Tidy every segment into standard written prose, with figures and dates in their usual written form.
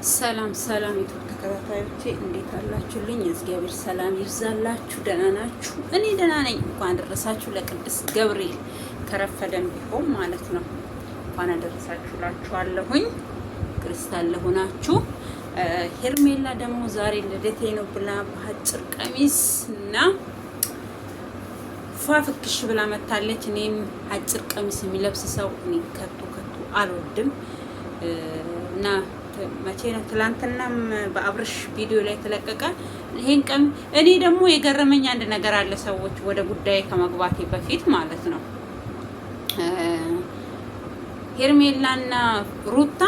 ሰላም ሰላም ዩቲዩብ ተከታታዮቼ እንዴት አላችሁልኝ? እግዚአብሔር ሰላም ይብዛላችሁ። ደህና ናችሁ? እኔ ደህና ነኝ። እንኳን ደረሳችሁ ለቅዱስ ገብርኤል ከረፈደም ቢሆን ማለት ነው። እንኳን አደረሳችሁ እላችኋለሁኝ። ክርስቲያን ለሆናችሁ ሄርሜላ ደግሞ ዛሬ ልደቴ ነው ብላ በአጭር ቀሚስ እና ፋፍክሽ ብላ መታለች። እኔም አጭር ቀሚስ የሚለብስ ሰው እኔ ከቶ አልወድም እና መቼ ነው ትላንትናም በአብርሽ ቪዲዮ ላይ ተለቀቀ። ይሄን ቀን እኔ ደግሞ የገረመኝ አንድ ነገር አለ። ሰዎች ወደ ጉዳይ ከመግባቴ በፊት ማለት ነው ሄርሜላና ሩታ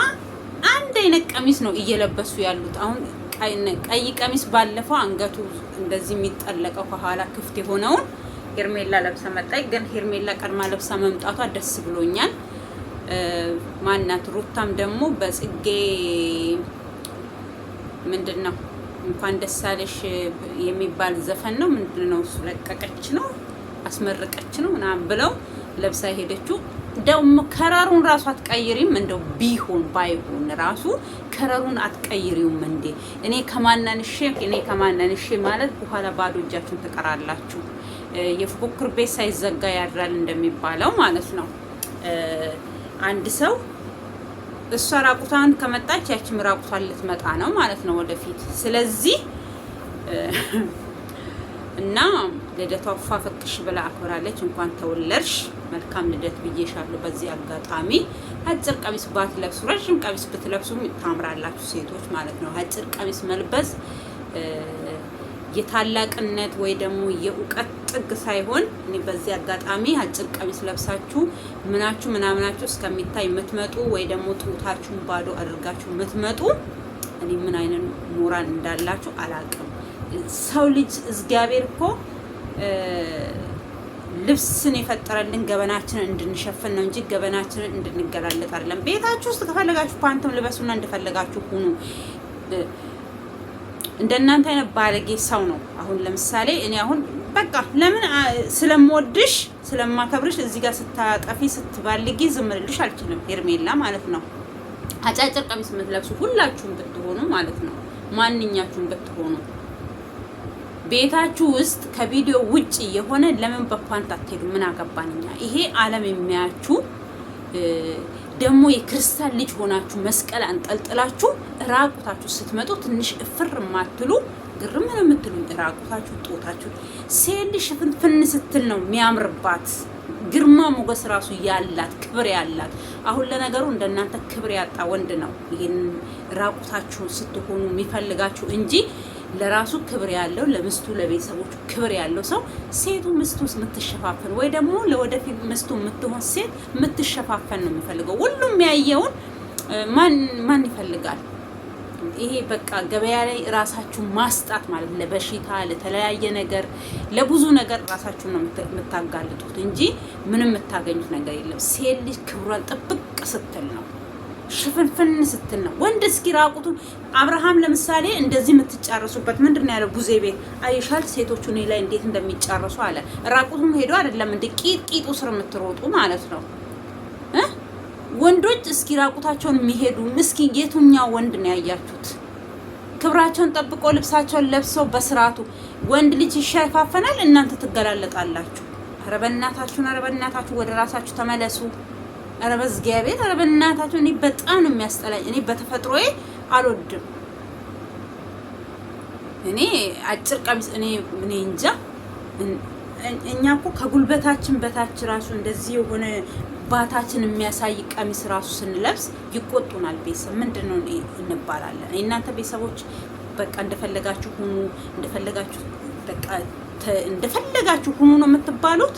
አንድ አይነት ቀሚስ ነው እየለበሱ ያሉት። አሁን ቀይ ቀሚስ ባለፈው አንገቱ እንደዚህ የሚጠለቀው ከኋላ ክፍት የሆነውን ሄርሜላ ለብሳ መጣች። ግን ሄርሜላ ቀድማ ለብሳ መምጣቷ ደስ ብሎኛል። ማናት ሩታም ደግሞ በጽጌ ምንድነው እንኳን ደስ አለሽ የሚባል ዘፈን ነው ምንድነው እሱ ለቀቀች ነው አስመረቀች ነው ምናምን ብለው ለብሳ ሄደችው። ደግሞ ከረሩን ራሱ አትቀይሪም? እንደው ቢሆን ባይሆን ራሱ ከረሩን አትቀይሪውም እንዴ? እኔ ከማናንሼ ማለት በኋላ ባዶ እጃችሁን ትቀራላችሁ። የፉክክር ቤት ሳይዘጋ ያድራል እንደሚባለው ማለት ነው። አንድ ሰው እሷ ራቁቷን ከመጣች ያቺም ራቁቷን ልትመጣ ነው ማለት ነው ወደፊት። ስለዚህ እና ልደቷ ፋፈክሽ ብላ አክብራለች። እንኳን ተወለድሽ መልካም ልደት ብዬሻለሁ። በዚህ አጋጣሚ አጭር ቀሚስ ባትለብሱ ረጅም ቀሚስ ብትለብሱ ታምራላችሁ ሴቶች ማለት ነው። አጭር ቀሚስ መልበስ የታላቅነት ወይ ደግሞ የእውቀት ጥግ ሳይሆን እኔ በዚህ አጋጣሚ አጭር ቀሚስ ለብሳችሁ ምናምናችሁ እስከሚታይ የምትመጡ ወይ ደግሞ ጡታችሁን ባዶ አድርጋችሁ የምትመጡ እኔ ምን አይነት ሞራል እንዳላችሁ አላውቅም። ሰው ልጅ እግዚአብሔር እኮ ልብስን የፈጠረልን ገበናችንን እንድንሸፍን ነው እንጂ ገበናችንን እንድንገላለጥ አይደለም። ቤታችሁ ውስጥ ከፈለጋችሁ ፓንትም ልበሱና እንደፈለጋችሁ ሁኑ። እንደናንተ አይነት ባለጌ ሰው ነው። አሁን ለምሳሌ እኔ አሁን በቃ ለምን ስለምወድሽ ስለማከብርሽ እዚህ ጋር ስታጠፊ ስትባልጊ ዝም ልልሽ አልችልም። ሄርሜላ ማለት ነው አጫጭር ቀሚስ የምትለብሱ ሁላችሁም ብትሆኑ ማለት ነው ማንኛችሁም ብትሆኑ ቤታችሁ ውስጥ ከቪዲዮ ውጪ የሆነ ለምን በፓንት አትሄዱ? ምን አገባንኛ? ይሄ ዓለም የሚያያችሁ ደግሞ የክርስቲያን ልጅ ሆናችሁ መስቀል አንጠልጥላችሁ ራቁታችሁ ስትመጡ ትንሽ እፍር ማትሉ ግርም ነው የምትሉኝ። ራቁታችሁ ጦታችሁ ሴል ሽፍንፍን ስትል ነው የሚያምርባት። ግርማ ሞገስ ራሱ ያላት ክብር ያላት። አሁን ለነገሩ እንደናንተ ክብር ያጣ ወንድ ነው ይሄን ራቁታችሁ ስትሆኑ የሚፈልጋችሁ እንጂ ለራሱ ክብር ያለው ለምስቱ ለቤተሰቦቹ ክብር ያለው ሰው ሴቱ ምስቱ የምትሸፋፈን ወይ ደግሞ ለወደፊት ምስቱ የምትሆን ሴት የምትሸፋፈን ነው የሚፈልገው። ሁሉም ያየውን ማን ይፈልጋል? ይሄ በቃ ገበያ ላይ ራሳችሁ ማስጣት ማለት ለበሽታ ለተለያየ ነገር ለብዙ ነገር ራሳችሁ ነው የምታጋልጡት እንጂ ምንም የምታገኙት ነገር የለም። ሴት ልጅ ክብሯን ጥብቅ ስትል ነው ሽፍንፍን ስትል ነው። ወንድ እስኪ ራቁቱን አብርሃም ለምሳሌ እንደዚህ የምትጫረሱበት ምንድነው ያለው? ቡዜ ቤት አይሻል ሴቶቹ እኔ ላይ እንዴት እንደሚጫረሱ አለ። ራቁቱን ሄዶ አይደለም እንደ ቂጡ ስር የምትሮጡ ማለት ነው። ወንዶች እስኪ ራቁታቸውን የሚሄዱ እስኪ የቱኛው ወንድ ነው ያያችሁት? ክብራቸውን ጠብቆ ልብሳቸውን ለብሰው በስርዓቱ ወንድ ልጅ ይሸፋፈናል፣ እናንተ ትገላለጣላችሁ። ኧረ በእናታችሁ ወደ ራሳችሁ ተመለሱ። ኧረ በእግዚአብሔር ኧረ በእናታችሁ። እኔ በጣም ነው የሚያስጠላኝ። እኔ በተፈጥሮዬ አልወድም። እኔ አጭር ቀሚስ እኔ እንጃ። እኛ እኮ ከጉልበታችን በታች ራሱ እንደዚህ የሆነ ባታችን የሚያሳይ ቀሚስ ራሱ ስንለብስ ይቆጡናል። ቤተሰብ ምንድነው እንባላለን። እናንተ ቤተሰቦች በቃ እንደፈለጋችሁ ሁኑ፣ እንደፈለጋችሁ ሁኑ ነው የምትባሉት።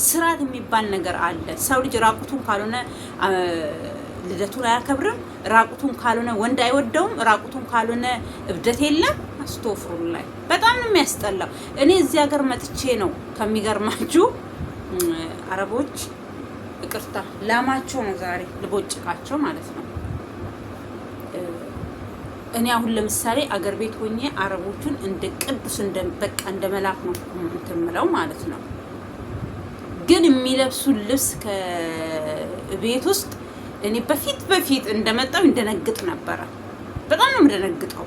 ስርዓት የሚባል ነገር አለ። ሰው ልጅ ራቁቱን ካልሆነ ልደቱን አያከብርም። ራቁቱን ካልሆነ ወንድ አይወደውም። ራቁቱን ካልሆነ እብደት የለም። አስተፍሩ ላይ በጣም ነው የሚያስጠላው። እኔ እዚህ ሀገር መጥቼ ነው ከሚገርማችሁ አረቦች ይቅርታ ላማቸው ነው ዛሬ ልቦጭቃቸው ማለት ነው። እኔ አሁን ለምሳሌ አገር ቤት ሆኜ አረቦቹን እንደ ቅዱስ በቃ እንደ መላክ ነው የምትምለው ማለት ነው። ግን የሚለብሱ ልብስ ከቤት ውስጥ እኔ በፊት እንደመጣው እንደነግጥ ነበረ። በጣም ነው የምደነግጠው።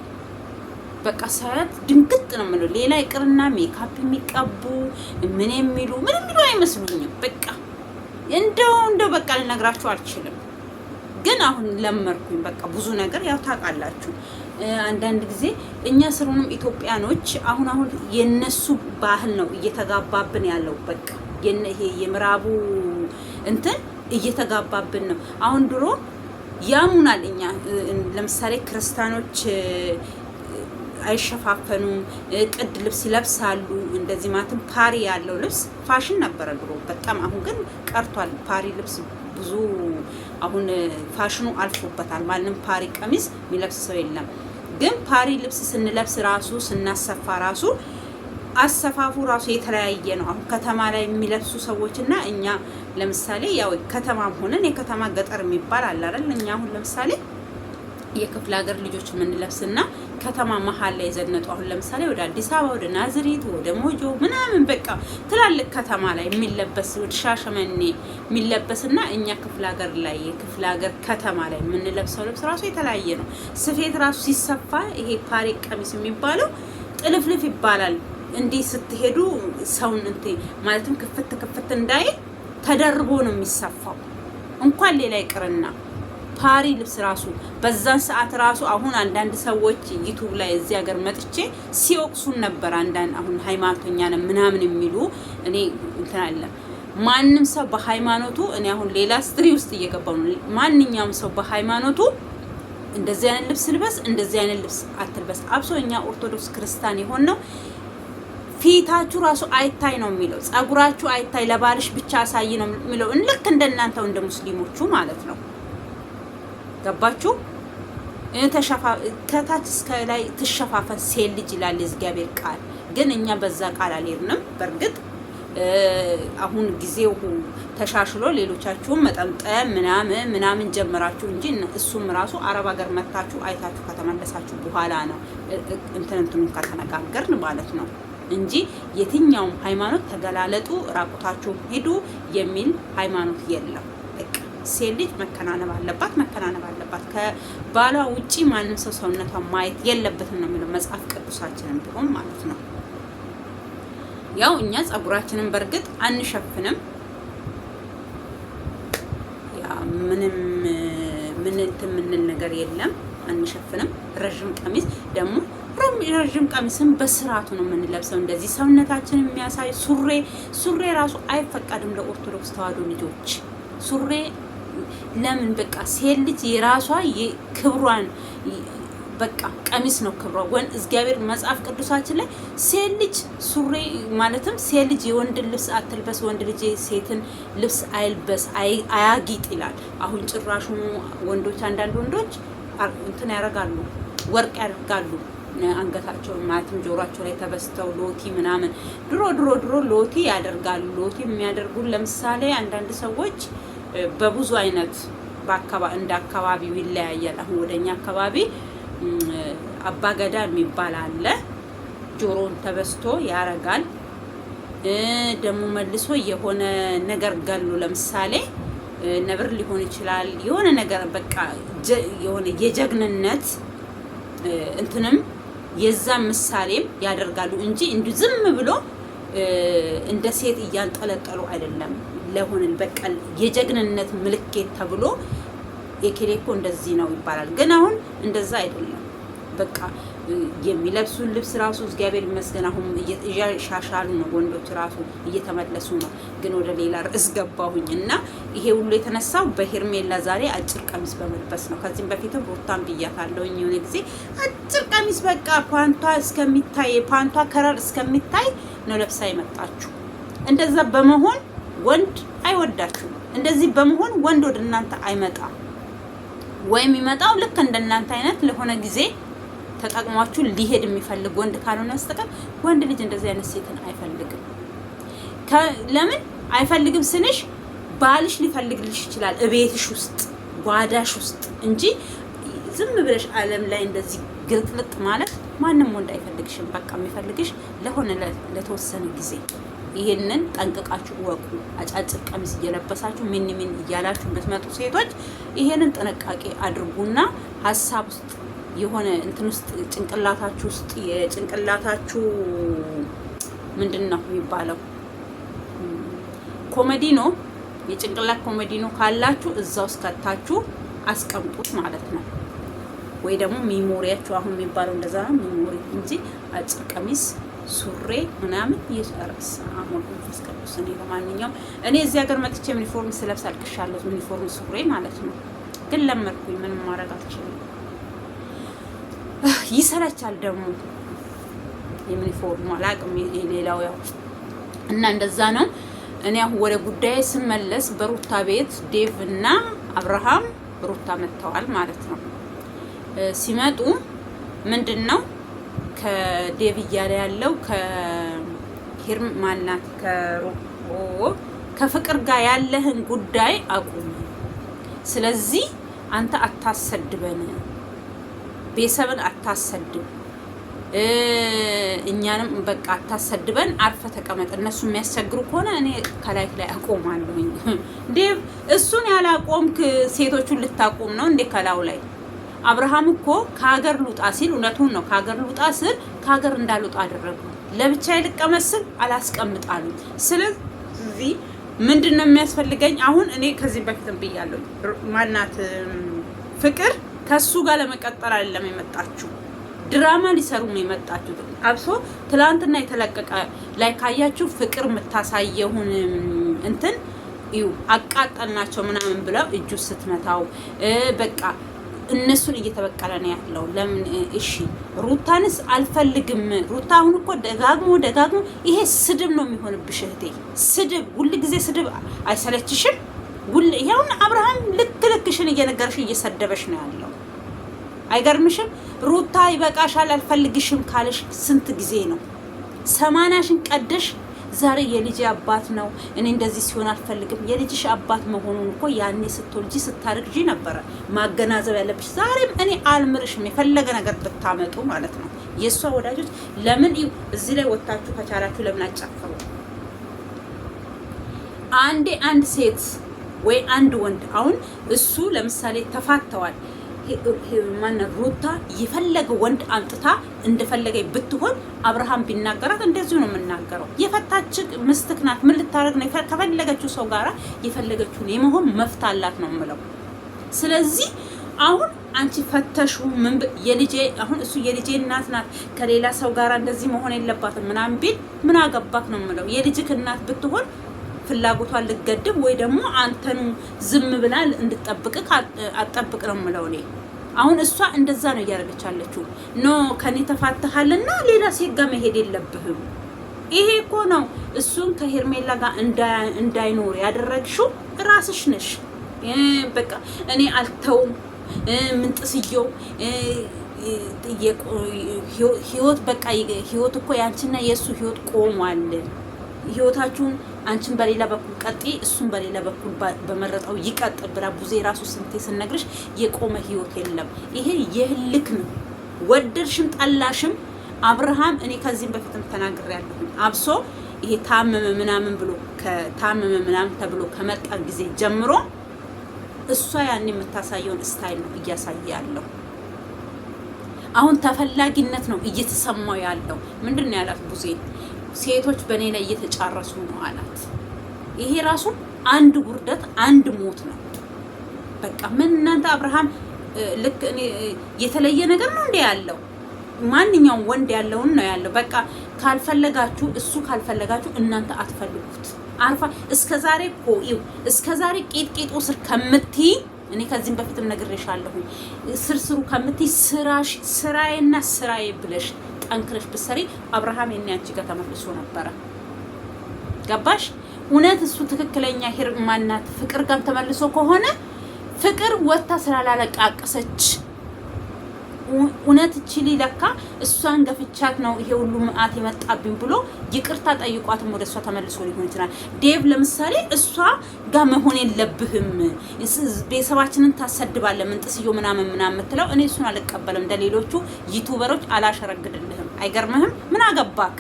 በቃ ሳያት ድንግጥ ነው የምለው። ሌላ ይቅርና ሜካፕ የሚቀቡ ምን የሚሉ አይመስሉኝም። በቃ እንደው በቃ ልነግራችሁ አልችልም። ግን አሁን ለመርኩኝ በቃ ብዙ ነገር ያው ታውቃላችሁ። አንዳንድ ጊዜ እኛ ስለሆነም ኢትዮጵያኖች አሁን የነሱ ባህል ነው እየተጋባብን ያለው። በቃ ይሄ የምዕራቡ እንትን እየተጋባብን ነው። አሁን ድሮ ያሙናል። እኛ ለምሳሌ ክርስቲያኖች አይሸፋፈኑም፣ ቅድ ልብስ ይለብሳሉ። እንደዚህ ማለትም ፓሪ ያለው ልብስ ፋሽን ነበረ ድሮ በጣም። አሁን ግን ቀርቷል ፓሪ ልብስ ብዙ። አሁን ፋሽኑ አልፎበታል። ማንም ፓሪ ቀሚስ የሚለብስ ሰው የለም። ግን ፓሪ ልብስ ስንለብስ ራሱ ስናሰፋ ራሱ አሰፋፉ ራሱ የተለያየ ነው። አሁን ከተማ ላይ የሚለብሱ ሰዎችና እኛ ለምሳሌ ያው ከተማም ሆነን የከተማ ገጠር የሚባል አለ አይደል? እኛ አሁን ለምሳሌ የክፍለ ሀገር ልጆች የምንለብስና ከተማ መሀል ላይ ዘነጡ። አሁን ለምሳሌ ወደ አዲስ አበባ፣ ወደ ናዝሬት፣ ወደ ሞጆ ምናምን በቃ ትላልቅ ከተማ ላይ የሚለበስ ወደ ሻሸመኔ የሚለበስና እኛ ክፍለ ሀገር ላይ የክፍለ ሀገር ከተማ ላይ የምንለብሰው ልብስ ራሱ የተለያየ ነው። ስፌት ራሱ ሲሰፋ ይሄ ፓሪ ቀሚስ የሚባለው ጥልፍልፍ ይባላል። እንዲህ ስትሄዱ ሰውን ማለትም ክፍት እንዳይል ተደርቦ ነው የሚሰፋው። እንኳን ሌላ ይቅርና ፓሪ ልብስ ራሱ በዛን ሰዓት ራሱ አሁን አንዳንድ ሰዎች ዩቲዩብ ላይ እዚህ ሀገር መጥቼ ሲወቅሱን ነበር። አንዳንድ አሁን ሃይማኖተኛ ነን ምናምን የሚሉ እኔ እንትን አለ ማንም ሰው በሃይማኖቱ እኔ አሁን ሌላ ስትሪ ውስጥ እየገባው ነው። ማንኛውም ሰው በሃይማኖቱ እንደዚህ አይነት ልብስ ልበስ፣ እንደዚህ አይነት ልብስ አትልበስ። አብሶ እኛ ኦርቶዶክስ ክርስቲያን የሆን ነው ፊታችሁ ራሱ አይታይ ነው የሚለው፣ ጸጉራችሁ አይታይ ለባልሽ ብቻ አሳይ ነው የሚለው። ልክ እንደናንተው እንደ ሙስሊሞቹ ማለት ነው። ገባችሁ? ከታች እስከ ላይ ትሸፋፈን ሴት ልጅ ይላል የእግዚአብሔር ቃል። ግን እኛ በዛ ቃል አልሄድንም። በእርግጥ አሁን ጊዜው ተሻሽሎ ሌሎቻችሁም መጠምጠም ምናምን ጀመራችሁ እንጂ እሱም ራሱ አረብ ሀገር መታችሁ አይታችሁ ከተመለሳችሁ በኋላ ነው እንትኑን ከተነጋገርን ማለት ነው እንጂ የትኛውም ሃይማኖት ተገላለጡ ራቁታችሁ ሂዱ የሚል ሃይማኖት የለም። ሴት ልጅ መከናነብ አለባት። ከባሏ ውጪ ማንም ሰው ሰውነቷን ማየት የለበትም ነው የሚለው መጽሐፍ ቅዱሳችንን ቢሆን ማለት ነው። ያው እኛ ጸጉራችንን በእርግጥ አንሸፍንም። ያ ምንም የምንል ነገር የለም፣ አንሸፍንም። ረዥም ቀሚስ ደግሞ ረዥም ቀሚስን በስርዓቱ ነው የምንለብሰው። እንደዚህ ሰውነታችንን የሚያሳይ ሱሬ ራሱ አይፈቀድም ለኦርቶዶክስ ተዋሕዶ ልጆች ሱሬ። ለምን በቃ ሴት ልጅ የራሷ ክብሯን በቃ ቀሚስ ነው ክብሯ። እግዚአብሔር መጽሐፍ ቅዱሳችን ላይ ሴት ልጅ ሱሪ ማለትም ሴት ልጅ የወንድ ልብስ አትልበስ፣ ወንድ ልጅ ሴትን ልብስ አይልበስ፣ አያጊጥ ይላል። አሁን ጭራሹ ወንዶች አንዳንድ ወንዶች እንትን ያደርጋሉ፣ ወርቅ ያደርጋሉ አንገታቸው ማለትም ጆሯቸው ላይ ተበስተው ሎቲ ምናምን። ድሮ ሎቲ ያደርጋሉ። ሎቲ የሚያደርጉን ለምሳሌ አንዳንድ ሰዎች በብዙ አይነት እንደ አካባቢው ይለያያል። አሁን ወደኛ አካባቢ አባገዳ የሚባል አለ። ጆሮን ተበስቶ ያረጋል። ደግሞ መልሶ የሆነ ነገር ገሉ ለምሳሌ ነብር ሊሆን ይችላል። የሆነ ነገር በቃ የሆነ የጀግንነት እንትንም የዛ ምሳሌም ያደርጋሉ እንጂ እንዲሁ ዝም ብሎ እንደ ሴት እያንጠለጠሉ አይደለም። ለሆነ በቃ የጀግንነት ምልክት ተብሎ የኬሌኮ እንደዚህ ነው ይባላል። ግን አሁን እንደዛ አይደለም። በቃ የሚለብሱን ልብስ ራሱ እግዚአብሔር ይመስገን አሁን እያሻሻሉ ነው። ወንዶች ራሱ እየተመለሱ ነው። ግን ወደ ሌላ ርዕስ ገባሁኝ እና ይሄ ሁሉ የተነሳው በሄርሜላ ዛሬ አጭር ቀሚስ በመልበስ ነው። ከዚህም በፊትም ሩታን ብያታለሁኝ የሆነ ጊዜ አጭር ቀሚስ በቃ ፓንቷ እስከሚታይ ፓንቷ ከረር እስከሚታይ ነው ለብሳ የመጣችሁ። እንደዛ በመሆን ወንድ አይወዳችሁም። እንደዚህ በመሆን ወንድ ወደ እናንተ አይመጣም። ወይም ይመጣው ልክ እንደናንተ አይነት ለሆነ ጊዜ ተጠቅሟችሁ ሊሄድ የሚፈልግ ወንድ ካልሆነ በስተቀር ወንድ ልጅ እንደዚህ አይነት ሴትን አይፈልግም። ለምን አይፈልግም ስንሽ ባልሽ ሊፈልግልሽ ይችላል እቤትሽ ውስጥ ጓዳሽ ውስጥ እንጂ ዝም ብለሽ ዓለም ላይ እንደዚህ ግልጥልጥ ማለት ማንም ወንድ አይፈልግሽም። በቃ የሚፈልግሽ ለሆነ ለተወሰነ ጊዜ። ይሄንን ጠንቅቃችሁ ወቁ። አጫጭር ቀሚስ እየለበሳችሁ ምን እያላችሁ የምትመጡ ሴቶች ይሄንን ጥንቃቄ አድርጉና ሀሳብ ውስጥ የሆነ እንትን ውስጥ ጭንቅላታችሁ ውስጥ የጭንቅላታችሁ ምንድነው የሚባለው ኮሜዲኖ የጭንቅላት ኮሜዲኖ ካላችሁ እዛ ውስጥ ከታችሁ አስቀምጡት ማለት ነው። ወይ ደግሞ ሚሞሪያችሁ አሁን የሚባለው እንደዛ ነው ሚሞሪ እንጂ አጭር ቀሚስ ሱሬ ምናምን ይሰራስ አሁን ተስከብስ ነው። ለማንኛውም እኔ እዚህ ሀገር መጥቼ ዩኒፎርም ስለብስ አልቅሻለሁ። ዩኒፎርም ሱሬ ማለት ነው። ግን ለመርኩኝ ምንም ማድረግ አልችልም። ይሰራቻል ደግሞ ዩኒፎርም አላቅም ሌላው ያው እና እንደዛ ነው። እኔ አሁን ወደ ጉዳይ ስመለስ በሩታ ቤት ዴቭ እና አብርሃም ሩታ መጥተዋል ማለት ነው። ሲመጡ ምንድነው ከዴቭ እያለ ያለው ከሂርም ማናት ከፍቅር ጋር ያለህን ጉዳይ አቁም። ስለዚህ አንተ አታሰድበን፣ ቤተሰብን አታሰድብ፣ እኛንም በቃ አታሰድበን፣ አርፈ ተቀመጥ። እነሱ የሚያስቸግሩ ከሆነ እኔ ከላይ ላይ አቆማለሁኝ። ዴቭ እሱን ያላቆምክ ሴቶቹን ልታቆም ነው እንዴ ከላው ላይ? አብርሃም እኮ ከሀገር ልውጣ ሲል እውነቱን ነው። ከሀገር ልውጣ ስል ከሀገር እንዳልወጣ አደረጉ። ለብቻዬ ልቀመስል አላስቀምጣሉ። ስለዚህ ምንድነው የሚያስፈልገኝ አሁን? እኔ ከዚህ በፊትም ብያለሁ። ማናት ፍቅር ከሱ ጋር ለመቀጠል አይደለም የመጣችሁ፣ ድራማ ሊሰሩ ነው የመጣችሁ። አብሶ ትላንትና የተለቀቀ ላይ ካያችሁ ፍቅር የምታሳየውን እንትን እዩ አቃጠልናቸው ምናምን ብለው እጁ ስትመታው በቃ እነሱን እየተበቀለ ነው ያለው። ለምን እሺ ሩታንስ አልፈልግም። ሩታ አሁን እኮ ደጋግሞ ይሄ ስድብ ነው የሚሆንብሽ እህቴ። ስድብ ሁሉ ጊዜ ስድብ አይሰለችሽም? ይሄውን አብርሃም ልክልክሽን እየነገርሽ እየሰደበሽ ነው ያለው። አይገርምሽም? ሩታ ይበቃሻል አልፈልግሽም ካለሽ ስንት ጊዜ ነው? 80ሽን ቀደሽ ዛሬ የልጅ አባት ነው እኔ እንደዚህ ሲሆን አልፈልግም። የልጅሽ አባት መሆኑን እኮ ያኔ ስትወልጂ ስታርግጂ ነበረ ማገናዘብ ያለብሽ። ዛሬም እኔ አልምርሽም የፈለገ ነገር ብታመጡ ማለት ነው። የሷ ወዳጆች ለምን እዚህ ላይ ወጣችሁ ከቻላችሁ ለምን አጫፈሩ? አንድ ሴት ወይ አንድ ወንድ አሁን እሱ ለምሳሌ ተፋተዋል። ሩታ የፈለገ ወንድ አምጥታ እንደፈለገ ብትሆን አብርሃም ቢናገራት እንደዚሁ ነው የምናገረው። የፈታች ምስትክ ናት። ምን ልታረግ ነው? ከፈለገችው ሰው ጋራ የፈለገችውን የመሆን መፍት አላት ነው የምለው። ስለዚህ አሁን አንቺ ፈተሹ ምን የልጄ አሁን እሱ የልጄ እናት ናት ከሌላ ሰው ጋራ እንደዚህ መሆን የለባትም ምናምን ቢል ምን አገባክ ነው የምለው። የልጅክ እናት ብትሆን ፍላጎቷን ልገድብ ወይ ደግሞ አንተኑ ዝም ብላ እንድትጠብቅክ አጠብቅ ነው የምለው እኔ። አሁን እሷ እንደዛ ነው እያደረገች ያለችው። ኖ ከኔ ተፋተሃልና ሌላ ሴት ጋር መሄድ የለብህም። ይሄ እኮ ነው እሱን ከሄርሜላ ጋር እንዳይኖር ያደረግሽው ራስሽ ነሽ። በቃ እኔ አልተውም ምን ጥስየው ህይወት በቃ ህይወት እኮ ያንቺና የሱ ህይወት ቆሟል። ህይወታችሁን አንቺን በሌላ በኩል ቀጥ እሱን በሌላ በኩል በመረጣው ይቀጥል ብላ ቡዜ ራሱ ስንቴ ስነግርሽ የቆመ ህይወት የለም። ይሄ የህልክ ነው። ወደድሽም ጠላሽም አብርሃም እኔ ከዚህም በፊትም ተናግሬያለሁ። አብሶ ይሄ ታመመ ምናምን ብሎ ከታመመ ምናምን ተብሎ ከመጣ ጊዜ ጀምሮ እሷ ያን የምታሳየውን ስታይል ነው እያሳየ ያለው። አሁን ተፈላጊነት ነው እየተሰማው ያለው። ምንድነው ያላት ቡዜ? ሴቶች በኔ ላይ እየተጫረሱ ነው አላት። ይሄ ራሱ አንድ ውርደት አንድ ሞት ነው። በቃ ምን እናንተ አብርሃም ልክ እኔ የተለየ ነገር ነው እንደ ያለው ማንኛውም ወንድ ያለውን ነው ያለው። በቃ ካልፈለጋችሁ እሱ ካልፈለጋችሁ እናንተ አትፈልጉት። አርፋ እስከዛሬ እስከዛሬ ቂጥቂጡ ስር ከምትይ እኔ ከዚህም በፊትም ነግሬሻለሁ። ስርስሩ ከምትይ ስራዬና ስራዬ ብለሽ ጠንክረሽ ብትሰሪ አብርሃም የኔ አንቺ ጋር ተመልሶ ነበረ። ገባሽ? እውነት እሱ ትክክለኛ ማናት ፍቅር ጋር ተመልሶ ከሆነ ፍቅር ወጣ ስላላለቃቀሰች እውነት እቺ ሊለካ እሷን ገፍቻት ነው ይሄ ሁሉ መዓት የመጣብኝ ብሎ ይቅርታ ጠይቋትም ወደ እሷ ተመልሶ ሊሆን ይችላል። ዴቭ ለምሳሌ እሷ ጋር መሆን የለብህም ቤተሰባችንን ታሰድባለህ ምን ጥስዮ ምናምን የምትለው እኔ እሱን አልቀበልም። እንደሌሎቹ ዩቲዩበሮች አላሸረግድልህም። አይገርምህም? ምን አገባክ?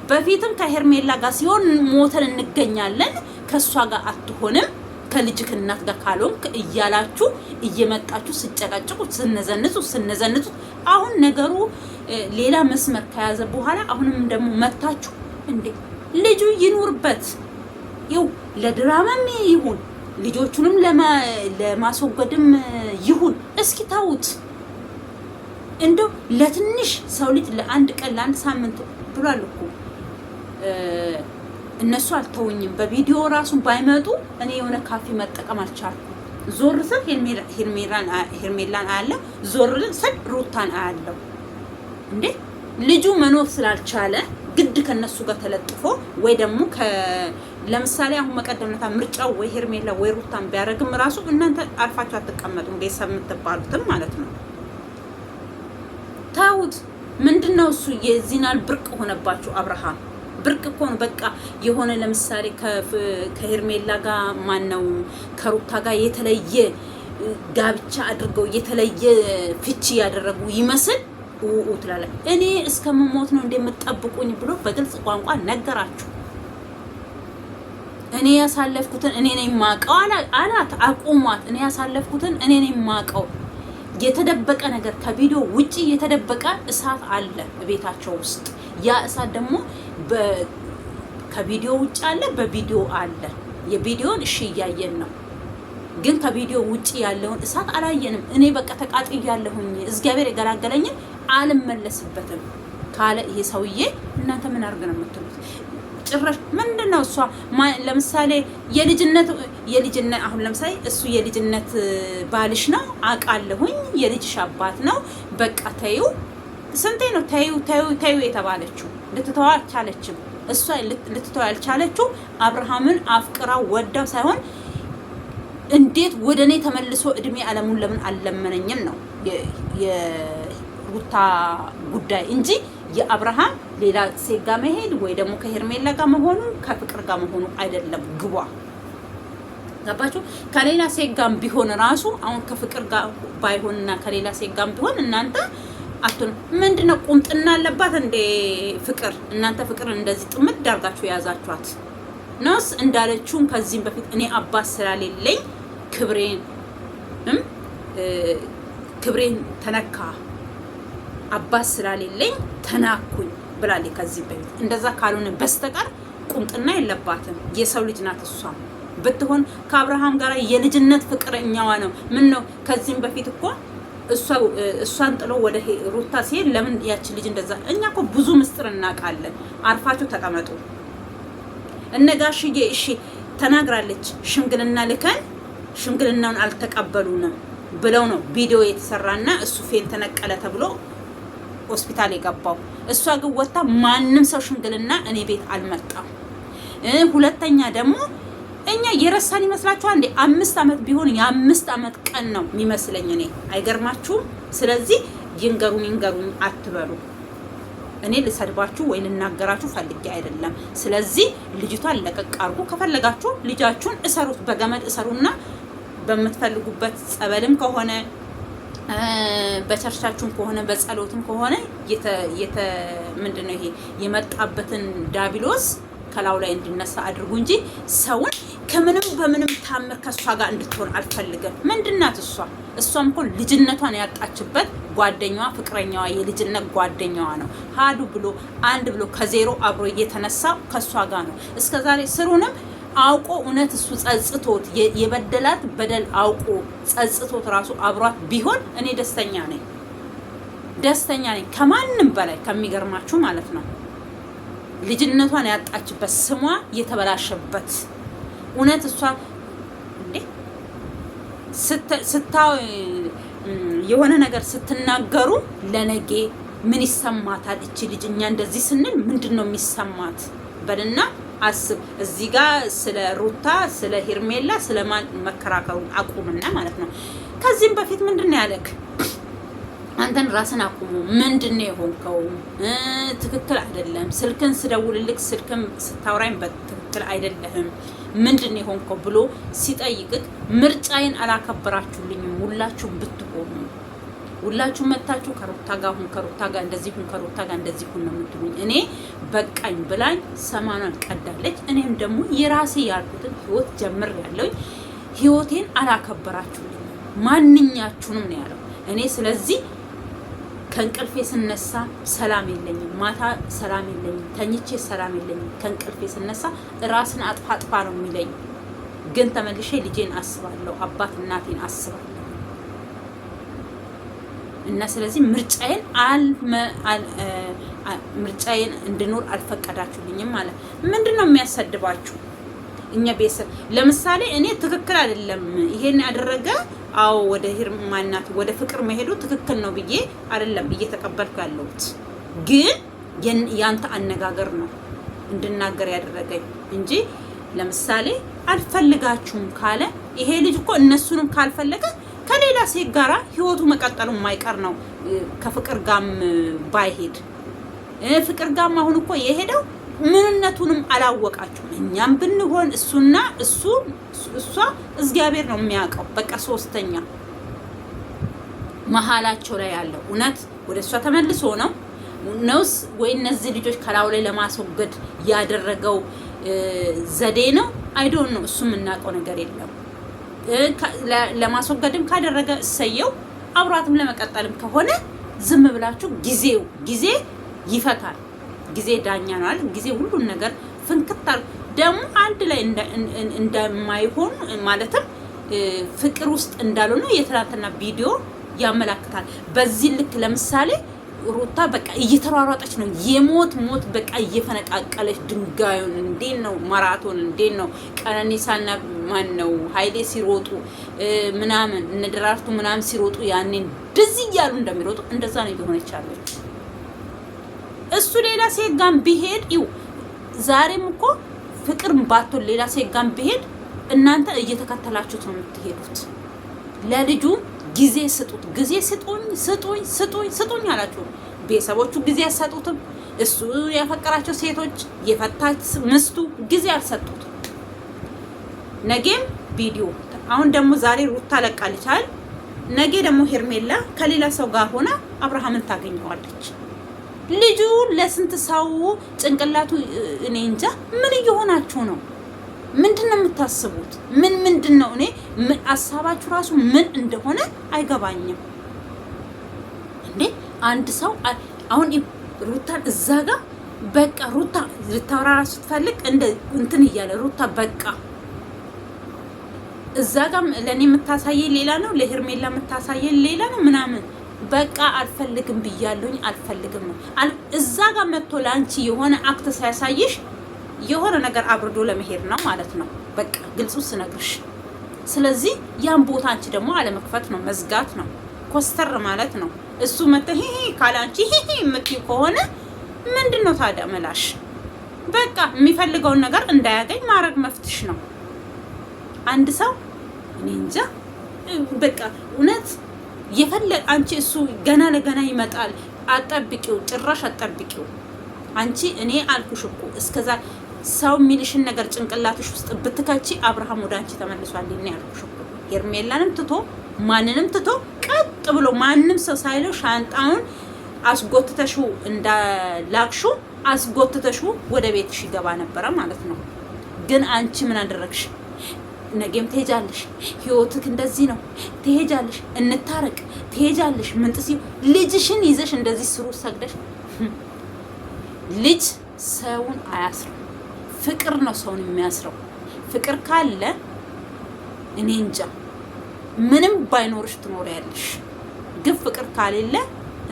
በፊትም ከሄርሜላ ጋር ሲሆን ሞተን እንገኛለን ከሷ ጋር አትሆንም። ከልጅክ እናት ጋር ካልሆንክ እያላችሁ እየመጣችሁ ስጨቃጭቁ ስነዘንጹ አሁን ነገሩ ሌላ መስመር ከያዘ በኋላ አሁንም ደግሞ መታችሁ እንዴ ልጁ ይኑርበት ይው ለድራማም ይሁን ልጆቹንም ለማስወገድም ይሁን እስኪ ታውት እንደው ለትንሽ ሰው ልጅ ለአንድ ቀን ለአንድ ሳምንት ብሏል እኮ እነሱ አልተውኝም በቪዲዮ ራሱ ባይመጡ እኔ የሆነ ካፌ መጠቀም አልቻልኩም ዞር ስል ሄርሜላን አለ ዞር ስል ሩታን አያለው እንዴ ልጁ መኖር ስላልቻለ ግድ ከነሱ ጋር ተለጥፎ ወይ ደግሞ ለምሳሌ አሁን መቀደምነታ ምርጫው ወይ ሄርሜላ ወይ ሩታን ቢያረግም ራሱ እናንተ አርፋችሁ አትቀመጡም ቤተሰብ የምትባሉትም ማለት ነው ታውት ምንድነው እሱ የዚናል ብርቅ ሆነባችሁ አብርሃም ብርቅ እኮ ነው በቃ የሆነ ለምሳሌ ከሄርሜላ ጋር ማነው ከሩታ ጋር የተለየ ጋብቻ አድርገው የተለየ ፍቺ ያደረጉ ይመስል ትላለ እኔ እስከምሞት ነው እንደምትጠብቁኝ ብሎ በግልጽ ቋንቋ ነገራችሁ እኔ ያሳለፍኩትን እኔ ነኝ ማቀው አላት አቁሟት እኔ ያሳለፍኩትን እኔ ነኝ ማቀው የተደበቀ ነገር ከቪዲዮ ውጪ የተደበቀ እሳት አለ በቤታቸው ውስጥ ያ እሳት ደግሞ ከቪዲዮ ውጪ አለ በቪዲዮ አለ የቪዲዮን እሺ ያያየን ነው ግን ከቪዲዮ ውጪ ያለውን እሳት አላየንም እኔ በቃ ተቃጥያለሁኝ እግዚአብሔር የገላገለኝ አልመለስበትም ካለ ይሄ ሰውዬ እናንተ ምን አርገ ነው የምትሉት ጭራሽ ምንድነው እሷ ለምሳሌ የልጅነት አሁን ለምሳሌ እሱ የልጅነት ባልሽ ነው አቃለሁኝ የልጅሽ አባት ነው በቃ ተዩ ስንቴ ነው ተዩ የተባለችው ልትተዋ አልቻለችም እሷ ልትተዋ ያልቻለችው አብርሃምን አፍቅራ ወዳው ሳይሆን እንዴት ወደኔ ተመልሶ እድሜ ዓለሙን ለምን አልለመነኝም ነው የሩታ ጉዳይ እንጂ የአብርሃም ሌላ ሴት ጋር መሄድ ወይ ደግሞ ከሄርሜላ ጋር መሆኑ ከፍቅር ጋር መሆኑ አይደለም ግቧ ገባችሁ ከሌላ ሴት ጋር ቢሆን ራሱ አሁን ከፍቅር ጋር ባይሆንና ከሌላ ሴት ጋር ቢሆን እናንተ አቱን ምንድነው ቁምጥና አለባት እንደ ፍቅር እናንተ ፍቅር እንደዚህ ጥምድ ዳርጋችሁ ያዛችኋት ነውስ እንዳለችው ከዚህም በፊት እኔ አባት ስላሌለኝ ክብሬን ተነካ አባት ስላሌለኝ ተናኩኝ ብላለች ከዚህ በፊት እንደዛ ካልሆነ በስተቀር ቁምጥና የለባትም የሰው ልጅ ናት እሷ ብትሆን ከአብርሃም ጋር የልጅነት ፍቅረኛዋ ነው ምን ነው ከዚህም በፊት እኮ እሷን ጥሎ ወደ ሩታ ሲሄድ ለምን ያቺ ልጅ እንደዛ እኛ እኮ ብዙ ምስጥር እናቃለን አርፋችሁ ተቀመጡ እነጋሽዬ እሺ ተናግራለች ሽምግልና ልከን ሽምግልናውን አልተቀበሉንም ብለው ነው ቪዲዮ የተሰራና እሱ ፌን ተነቀለ ተብሎ ሆስፒታል የገባው እሷ ግን ወጣ ማንንም ሰው ሽምግልና እኔ ቤት አልመጣም ሁለተኛ ደግሞ እኛ የረሳን ይመስላችኋል እንዴ 5 አመት ቢሆን የ5 አመት ቀን ነው የሚመስለኝ እኔ አይገርማችሁም ስለዚህ ይንገሩኝ አትበሉ እኔ ልሰድባችሁ ወይ ልናገራችሁ ፈልጌ አይደለም ስለዚህ ልጅቷን ለቀቅ አርጉ ከፈለጋችሁ ልጃችሁን እሰሩት በገመድ እሰሩና በመትፈልጉበት ጸበልም ከሆነ በቸርቻችሁም ከሆነ በጸሎትም ከሆነ ምንድነው ይሄ የመጣበትን ዳቢሎስ ከላው ላይ እንድነሳ አድርጉ እንጂ ሰውን ከምንም በምንም ታምር ከሷ ጋር እንድትሆን አልፈልግም ምንድናት እሷም እኮ ልጅነቷን ያጣችበት ጓደኛዋ ፍቅረኛዋ የልጅነት ጓደኛዋ ነው ሃዱ ብሎ አንድ ብሎ ከዜሮ አብሮ እየተነሳ ከሷ ጋር ነው እስከዛሬ ስሩንም አውቆ እውነት እሱ ጸጽቶት የበደላት በደል አውቆ ጸጽቶት ራሱ አብሯት ቢሆን እኔ ደስተኛ ነኝ ከማንም በላይ ከሚገርማችሁ ማለት ነው ልጅነቷን ያጣችበት ስሟ የተበላሸበት እውነት እሷ እንዴ የሆነ ነገር ስትናገሩ ለነገ ምን ይሰማታል እቺ ልጅ እኛ እንደዚህ ስንል ምንድነው የሚሰማት በልና አስብ እዚህ ጋር ስለ ሩታ ስለ ሄርሜላ ስለማን መከራከሩን አቁምና ማለት ነው ከዚህም በፊት ምንድነው ያለክ አንተን ራስን አቁሙ ምንድነው የሆንከው ትክክል አይደለም ስልክን ስደውልልክ ስልክም ስታወራኝ በትክክል አይደለም ምንድነው የሆንከው ብሎ ሲጠይቅክ ምርጫዬን አላከበራችሁልኝም ሁላችሁ ብትቆሙ ሁላችሁ መታችሁ ከሩታ ጋር እንደዚህ ሁን ነው የምትሉኝ እኔ በቃኝ ብላኝ ሰማኗን ቀዳለች እኔም ደግሞ የራሴ ያልኩትን ህይወት ጀምር ያለኝ ህይወቴን አላከበራችሁልኝ ማንኛችሁንም ነው ያለው። እኔ ስለዚህ ከእንቅልፌ ስነሳ ሰላም የለኝም፣ ማታ ሰላም የለኝም፣ ተኝቼ ሰላም የለኝም። ከእንቅልፌ ስነሳ ራስን አጥፋ ነው የሚለኝ። ግን ተመልሼ ልጄን አስባለሁ፣ አባት እናቴን አስባለሁ። እና ስለዚህ ምርጫዬን እንድኖር አልፈቀዳችሁልኝም ማለት ምንድነው የሚያሰድባችሁ? እኛ ቤተሰብ ለምሳሌ እኔ ትክክል አይደለም ይሄን ያደረገ አዎ ወደ ሂርማናት ወደ ፍቅር መሄዱ ትክክል ነው ብዬ አይደለም እየተቀበልኩ ያለሁት። ግን ያንተ አነጋገር ነው እንድናገር ያደረገኝ እንጂ ለምሳሌ አልፈልጋችሁም ካለ ይሄ ልጅ እኮ እነሱንም ካልፈለገ ከሌላ ሴት ጋራ ህይወቱ መቀጠሉ የማይቀር ነው። ከፍቅር ጋም ባይሄድ ፍቅር ጋም አሁን እኮ የሄደው ምንነቱንም አላወቃችሁም። እኛም ብንሆን እሱና እሷ እግዚአብሔር ነው የሚያውቀው። በቃ ሶስተኛ መሀላቸው ላይ ያለው እውነት ወደ እሷ ተመልሶ ነውስ ወይ እነዚህ ልጆች ከላው ላይ ለማስወገድ ያደረገው ዘዴ ነው? አይ ዶንት ኖ። እሱ የምናውቀው ነገር የለም። ለማስወገድም ካደረገ እሰየው፣ አብሯትም ለመቀጠልም ከሆነ ዝም ብላችሁ ጊዜ ይፈታል። ጊዜ ዳኛ ነው አይደል? ጊዜ ሁሉን ነገር ፍንክታል። ደግሞ አንድ ላይ እንደማይሆን ማለትም ፍቅር ውስጥ እንዳልሆነ የትናንትና ቪዲዮ ያመላክታል። በዚህ ልክ ለምሳሌ ሩታ በቃ እየተሯሯጠች ነው፣ የሞት በቃ እየፈነቃቀለች ድንጋዩን። እንዴት ነው ማራቶን፣ እንዴት ነው ቀነኒሳና ማን ነው ኃይሌ ሲሮጡ ምናምን እነ ደራርቱ ምናምን ሲሮጡ ያኔ እንደዚህ እያሉ እንደሚሮጡ እንደዛ ነው እየሆነች ያለች። እሱ ሌላ ሴት ጋር ቢሄድ ዛሬም እኮ ፍቅር ባቶን ሌላ ሴት ጋር ቢሄድ እናንተ እየተከተላችሁት ነው የምትሄዱት። ለልጁ ጊዜ ስጡት። ጊዜ ስጡኝ አላችሁ። ቤተሰቦቹ ጊዜ አልሰጡትም። እሱ ያፈቀራቸው ሴቶች የፈታች ምስቱ ጊዜ አልሰጡት። ነገም ቪዲዮ አሁን ደግሞ ዛሬ ሩታ ለቃለች አይደል? ነገ ደግሞ ሄርሜላ ከሌላ ሰው ጋር ሆና አብርሃምን ታገኘዋለች። ልጁ ለስንት ሰው ጭንቅላቱ እኔ እንጃ ምን እየሆናችሁ ነው? ምንድነው የምታስቡት? ምንድነው እኔ ሀሳባችሁ ራሱ ምን እንደሆነ አይገባኝም። እንዴ አንድ ሰው አሁን ሩታን እዛ ጋር በቃ ሩታ ልታወራ ስትፈልግ እንትን እያለ ሩታ በቃ እዛ ጋር ለኔ የምታሳየኝ ሌላ ነው፣ ለሄርሜላ የምታሳየኝ ሌላ ነው ምናምን በቃ አልፈልግም ብያለሁኝ። አልፈልግም ነው እዛ ጋር መጥቶ ለአንቺ የሆነ አክት ሳያሳይሽ የሆነ ነገር አብርዶ ለመሄድ ነው ማለት ነው። በቃ ግልጹ ስነግርሽ። ስለዚህ ያን ቦታ አንቺ ደግሞ አለመክፈት ነው፣ መዝጋት ነው፣ ኮስተር ማለት ነው። እሱ መጥቶ ካለ አንቺ የምትይው ከሆነ ምንድነው ታዲያ መላሽ? በቃ የሚፈልገውን ነገር እንዳያገኝ ማድረግ መፍትሽ ነው። አንድ ሰው እኔ እንጃ በቃ እውነት የፈለግ አንቺ እሱ ገና ለገና ይመጣል። አጠብቂው፣ ጭራሽ አጠብቂው። አንቺ እኔ አልኩሽ እኮ እስከዛ ሰው የሚልሽን ነገር ጭንቅላትሽ ውስጥ ብትከቺ አብርሃም ወደ አንቺ ተመልሷል። እኔ አልኩሽ እኮ ሄርሜላንም ትቶ ማንንም ትቶ ቀጥ ብሎ ማንም ሰው ሳይለው ሻንጣውን አስጎትተሹ እንዳላክሹ አስጎትተሹ ወደ ቤትሽ ይገባ ነበረ ማለት ነው። ግን አንቺ ምን አደረግሽ? ነገም ትሄጃለሽ፣ ህይወትክ እንደዚህ ነው፣ ትሄጃለሽ፣ እንታረቅ፣ ትሄጃለሽ። ምንጥሲ ልጅሽን ይዘሽ እንደዚህ ስሩ ሰግደሽ። ልጅ ሰውን አያስረው፣ ፍቅር ነው ሰውን የሚያስረው። ፍቅር ካለ እኔ እንጃ ምንም ባይኖርሽ ትኖሪያለሽ። ግን ፍቅር ካሌለ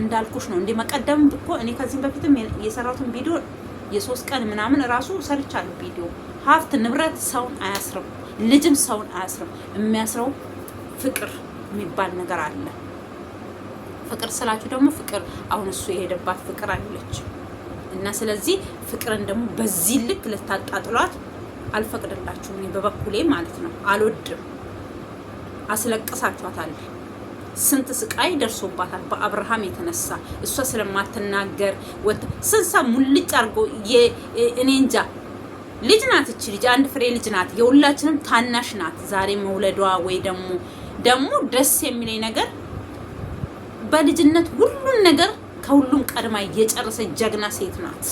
እንዳልኩሽ ነው። እንደ መቀደም እኮ እኔ ከዚህ በፊትም የሰራሁትን ቪዲዮ የ3 ቀን ምናምን ራሱ ሰርቻለሁ ቪዲዮ። ሀብት ንብረት ሰውን አያስረው፣ ልጅም ሰውን አያስረው። የሚያስረው ፍቅር የሚባል ነገር አለ። ፍቅር ስላችሁ ደግሞ ፍቅር አሁን እሱ የሄደባት ፍቅር አለች እና ስለዚህ ፍቅርን ደግሞ በዚህ ልክ ልታጣጥሏት አልፈቅድላችሁም። እኔ በበኩሌ ማለት ነው አልወድም። አስለቅሳችኋታል። ስንት ስቃይ ደርሶባታል በአብርሃም የተነሳ። እሷ ስለማትናገር ስንሳ ሙልጭ አድርጎ እኔ እንጃ። ልጅ ናት እቺ ልጅ፣ አንድ ፍሬ ልጅ ናት። የሁላችንም ታናሽ ናት። ዛሬ መውለዷ ወይ ደግሞ ደስ የሚለኝ ነገር በልጅነት ሁሉን ነገር ከሁሉም ቀድማ የጨረሰች ጀግና ሴት ናት።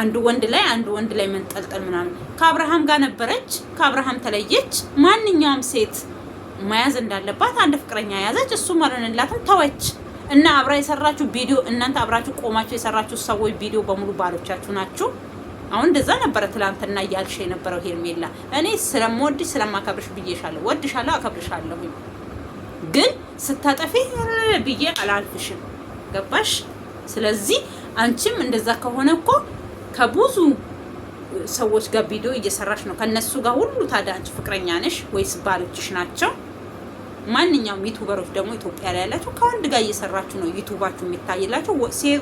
አንዱ ወንድ ላይ መንጠልጠል ምናምን። ከአብርሃም ጋር ነበረች፣ ከአብርሃም ተለየች። ማንኛውም ሴት መያዝ እንዳለባት አንድ ፍቅረኛ ያዘች፣ እሱ ማለንላትም ተወች። እና አብራ የሰራችሁ ቪዲዮ እናንተ አብራችሁ ቆማችሁ የሰራችሁ ሰዎች ቪዲዮ በሙሉ ባሎቻችሁ ናችሁ። አሁን እንደዛ ነበረ ትላንትና እያልሽ የነበረው ሄርሜላ። እኔ ስለምወድሽ ስለማከብርሽ ብዬሻለሁ፣ ወድሻለሁ፣ አከብርሻለሁ። ግን ስታጠፊ ብዬ አላልፍሽም። ገባሽ? ስለዚህ አንቺም እንደዛ ከሆነ እኮ ከብዙ ሰዎች ጋር ቪዲዮ እየሰራሽ ነው። ከነሱ ጋር ሁሉ ታዲያ አንቺ ፍቅረኛ ነሽ ወይስ ባሎችሽ ናቸው? ማንኛውም ዩቲዩበሮች ደግሞ ኢትዮጵያ ላይ ያላችሁ ከወንድ ጋር እየሰራችሁ ነው ዩቲዩባችሁ የሚታይላችሁ።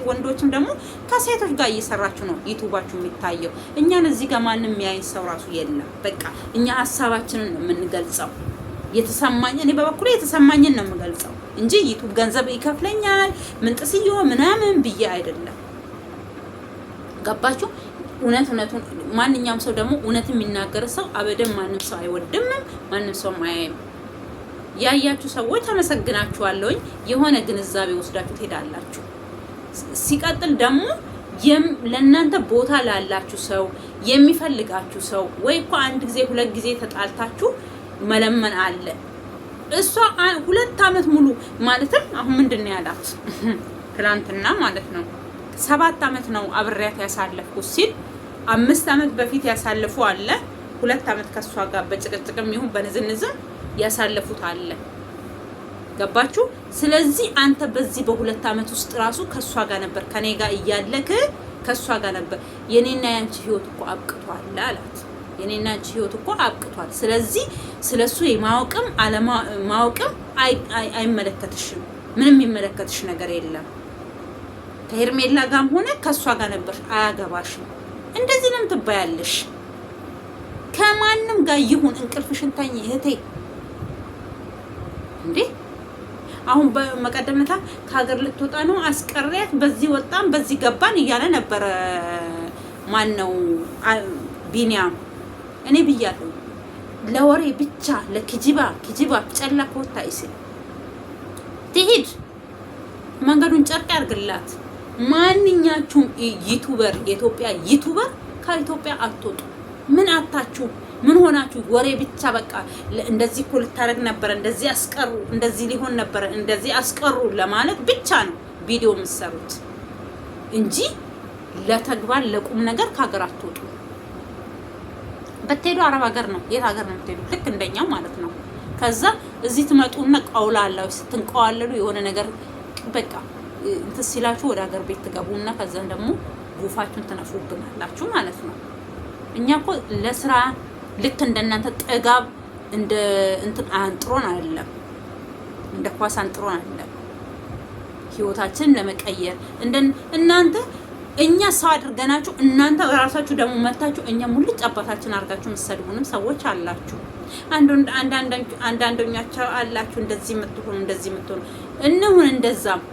ወንዶችም ደግሞ ከሴቶች ጋር እየሰራችሁ ነው ዩቲዩባችሁ የሚታየው። እኛን እዚህ ጋር ማንም የሚያይ ሰው ራሱ የለም። በቃ እኛ ሀሳባችንን ነው የምንገልጸው። እኔ በበኩሌ የተሰማኝን ነው የምገልጸው እንጂ ዩቲዩብ ገንዘብ ይከፍለኛል ምንጥስዮ ምናምን ብዬ አይደለም። ገባችሁ? እውነቱን ማንኛውም ሰው ደግሞ እውነት የሚናገር ሰው አበደም ማንም ሰው አይወድም፣ ማንም ሰው አያይም። ያያችሁ ሰዎች ተመሰግናችኋለሁኝ። የሆነ ግንዛቤ ወስዳችሁ ትሄዳላችሁ። ሲቀጥል ደግሞ ለእናንተ ቦታ ላላችሁ ሰው የሚፈልጋችሁ ሰው ወይ እኮ አንድ ጊዜ ሁለት ጊዜ ተጣልታችሁ መለመን አለ። እሷ 2 አመት ሙሉ ማለትም አሁን ምንድነው ያላት ትላንትና ማለት ነው 7 አመት ነው አብሬያት ያሳለፍኩት ሲል 5 አመት በፊት ያሳለፉ አለ። 2 አመት ከሷ ጋር በጭቅጭቅም ይሁን በንዝንዝም ያሳለፉት አለ። ገባችሁ? ስለዚህ አንተ በዚህ በ2 አመት ውስጥ ራሱ ከሷ ጋር ነበር፣ ከኔ ጋር እያለክ ከሷ ጋር ነበር። የኔና ያንቺ ህይወት እኮ አብቅቷል አላት። የኔና ያንቺ ህይወት እኮ አብቅቷል። ስለዚህ ስለሱ የማወቅም አለማወቅም አይመለከትሽም። ምንም የሚመለከትሽ ነገር የለም። ከሄርሜላ ጋርም ሆነ ከሷ ጋር ነበር፣ አያገባሽም። እንደዚህ ነው ትባያለሽ። ከማንም ጋር ይሁን እንቅልፍሽን ተኝ እህቴ። እንዴ አሁን በመቀደምታ ከሀገር ልትወጣ ነው አስቀሪያት፣ በዚህ ወጣን በዚህ ገባን እያለ ነበረ። ማን ነው ቢኒያም? እኔ ብያለሁ ለወሬ ብቻ ለክጂባ ጨላ ኮታ ይስል ትሄድ መንገዱን ጨርቅ ያርግላት። ማንኛችሁም ዩቲዩበር የኢትዮጵያ ዩቲዩበር ከኢትዮጵያ አትወጡ። ምን አታችሁ? ምን ሆናችሁ? ወሬ ብቻ በቃ እንደዚህ እኮ ልታረግ ነበር፣ እንደዚህ አስቀሩ፣ እንደዚህ ሊሆን ነበር፣ እንደዚህ አስቀሩ ለማለት ብቻ ነው ቪዲዮ የምትሰሩት እንጂ ለተግባር ለቁም ነገር ከሀገር አትወጡ። በትሄዱ አረብ ሀገር ነው። የት ሀገር ነው የምትሄዱ? ልክ እንደኛው ማለት ነው። ከዛ እዚህ ትመጡና ቀውላላችሁ። ስትንቀዋለሉ የሆነ ነገር በቃ እንትን ሲላችሁ ወደ ሀገር ቤት ትገቡና ከዛን ደግሞ ጉፋችሁን ትነፉብናላችሁ ማለት ነው። እኛ እኮ ለስራ ልክ እንደናንተ ጥጋብ እንደ እንትን አንጥሮን አይደለም፣ እንደ ኳስ አንጥሮን አይደለም። ህይወታችንን ለመቀየር እናንተ እኛ ሰው አድርገናችሁ እናንተ ራሳችሁ ደግሞ መታችሁ እኛ ሙልጭ አባታችን አድርጋችሁ የምትሰድቡንም ሰዎች አላችሁ። አንዳንዶኛቸው አላችሁ እንደዚህ የምትሆኑ እንሁን።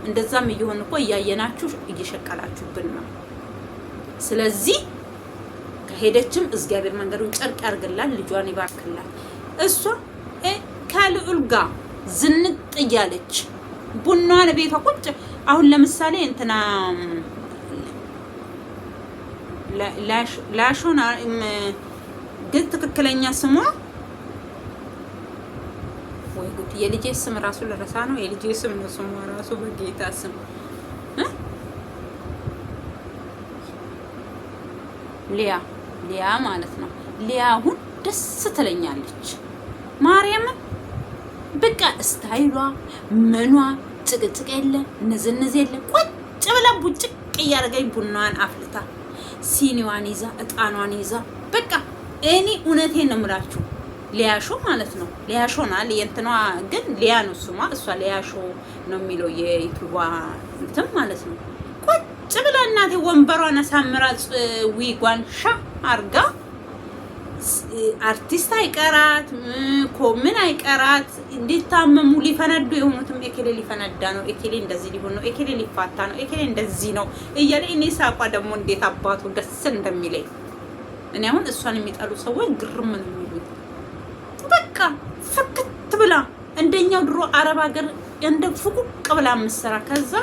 እንደዛም እየሆን እኮ እያየናችሁ እየሸቀላችሁብን ነው። ስለዚህ ከሄደችም እግዚአብሔር መንገዱን ጨርቅ ያርግላል፣ ልጇን ይባርክላል። እሷ ከልዑል ጋር ዝንጥ እያለች ቡናዋን ቤቷ ቁጭ። አሁን ለምሳሌ እንትና ላሾና ግን ትክክለኛ ስሟ ወይ ጉድ! የልጄ ስም ራሱ ለረሳ ነው። የልጄ ስም ነው ስሟ ራሱ በጌታ ስም ሊያ ማለት ነው። ሊያ አሁን ደስ ትለኛለች። ማርያምን በቃ ስታይሏ ምኗ ጭቅጭቅ የለ ንዝንዝ የለ ቁጭ ብላ ቡጭቅ እያደረገኝ ቡናዋን አፍልታ ሲኒዋን ይዛ እጣኗን ይዛ በቃ እኔ እውነቴን ነው የምላችሁ። ሊያሾ ማለት ነው። ሊያሾናል የእንትኗ ግን ሊያ ነው ስሟ። እሷ ሊያሾ ነው የሚለው የዩቲዩብ እንትን ማለት ነው። ቁጭ ብላ እናቴ ወንበሯን አሳምራ ዊጓን ሻ አርጋ አርቲስት አይቀራት ኮምን አይቀራት እንዲታመሙ ሊፈነዱ የሆኑትም ኤኬሌ ሊፈነዳ ነው፣ ኤኬሌ እንደዚህ ሊሆን ነው፣ ኤኬሌ ሊፋታ ነው፣ ኤኬሌ እንደዚህ ነው እያለ እኔ ሳቋ ደግሞ እንዴት አባቱ ደስ እንደሚለኝ። እኔ አሁን እሷን የሚጠሉ ሰዎች ግርም ነው የሚሉት። በቃ ፍክት ብላ እንደኛው ድሮ አረብ ሀገር እንደ ፍቁቅ ብላ የምትሰራ ከዛ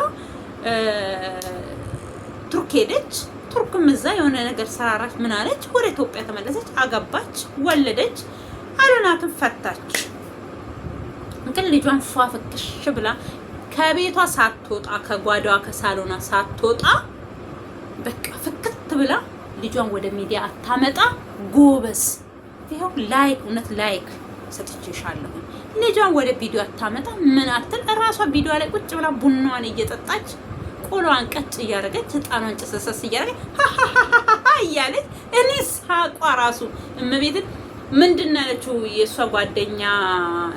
ቱርክ ሄደች። ቱርክም እዛ የሆነ ነገር ሰራራች፣ ምን አለች፣ ወደ ኢትዮጵያ ተመለሰች፣ አገባች፣ ወለደች፣ አለናትን ፈታች። ግን ልጇን ፏፍክሽ ብላ ከቤቷ ሳትወጣ ከጓዳዋ ከሳሎና ሳትወጣ በቃ ፍክት ብላ ልጇን ወደ ሚዲያ አታመጣ። ጎበስ ይሄው ላይክ እውነት ላይክ ሰጥቼሻለሁ። ልጇን ወደ ቪዲዮ አታመጣ ምን አትል። እራሷ ቪዲዮ ላይ ቁጭ ብላ ቡናዋን እየጠጣች ቆሎዋን ቀጭ እያደረገች ህጣኗን ጭሰሰስ እያደረገች እያለች እኔ ሳቋ ራሱ እመቤትን ምንድን ነው ያለችው? የእሷ ጓደኛ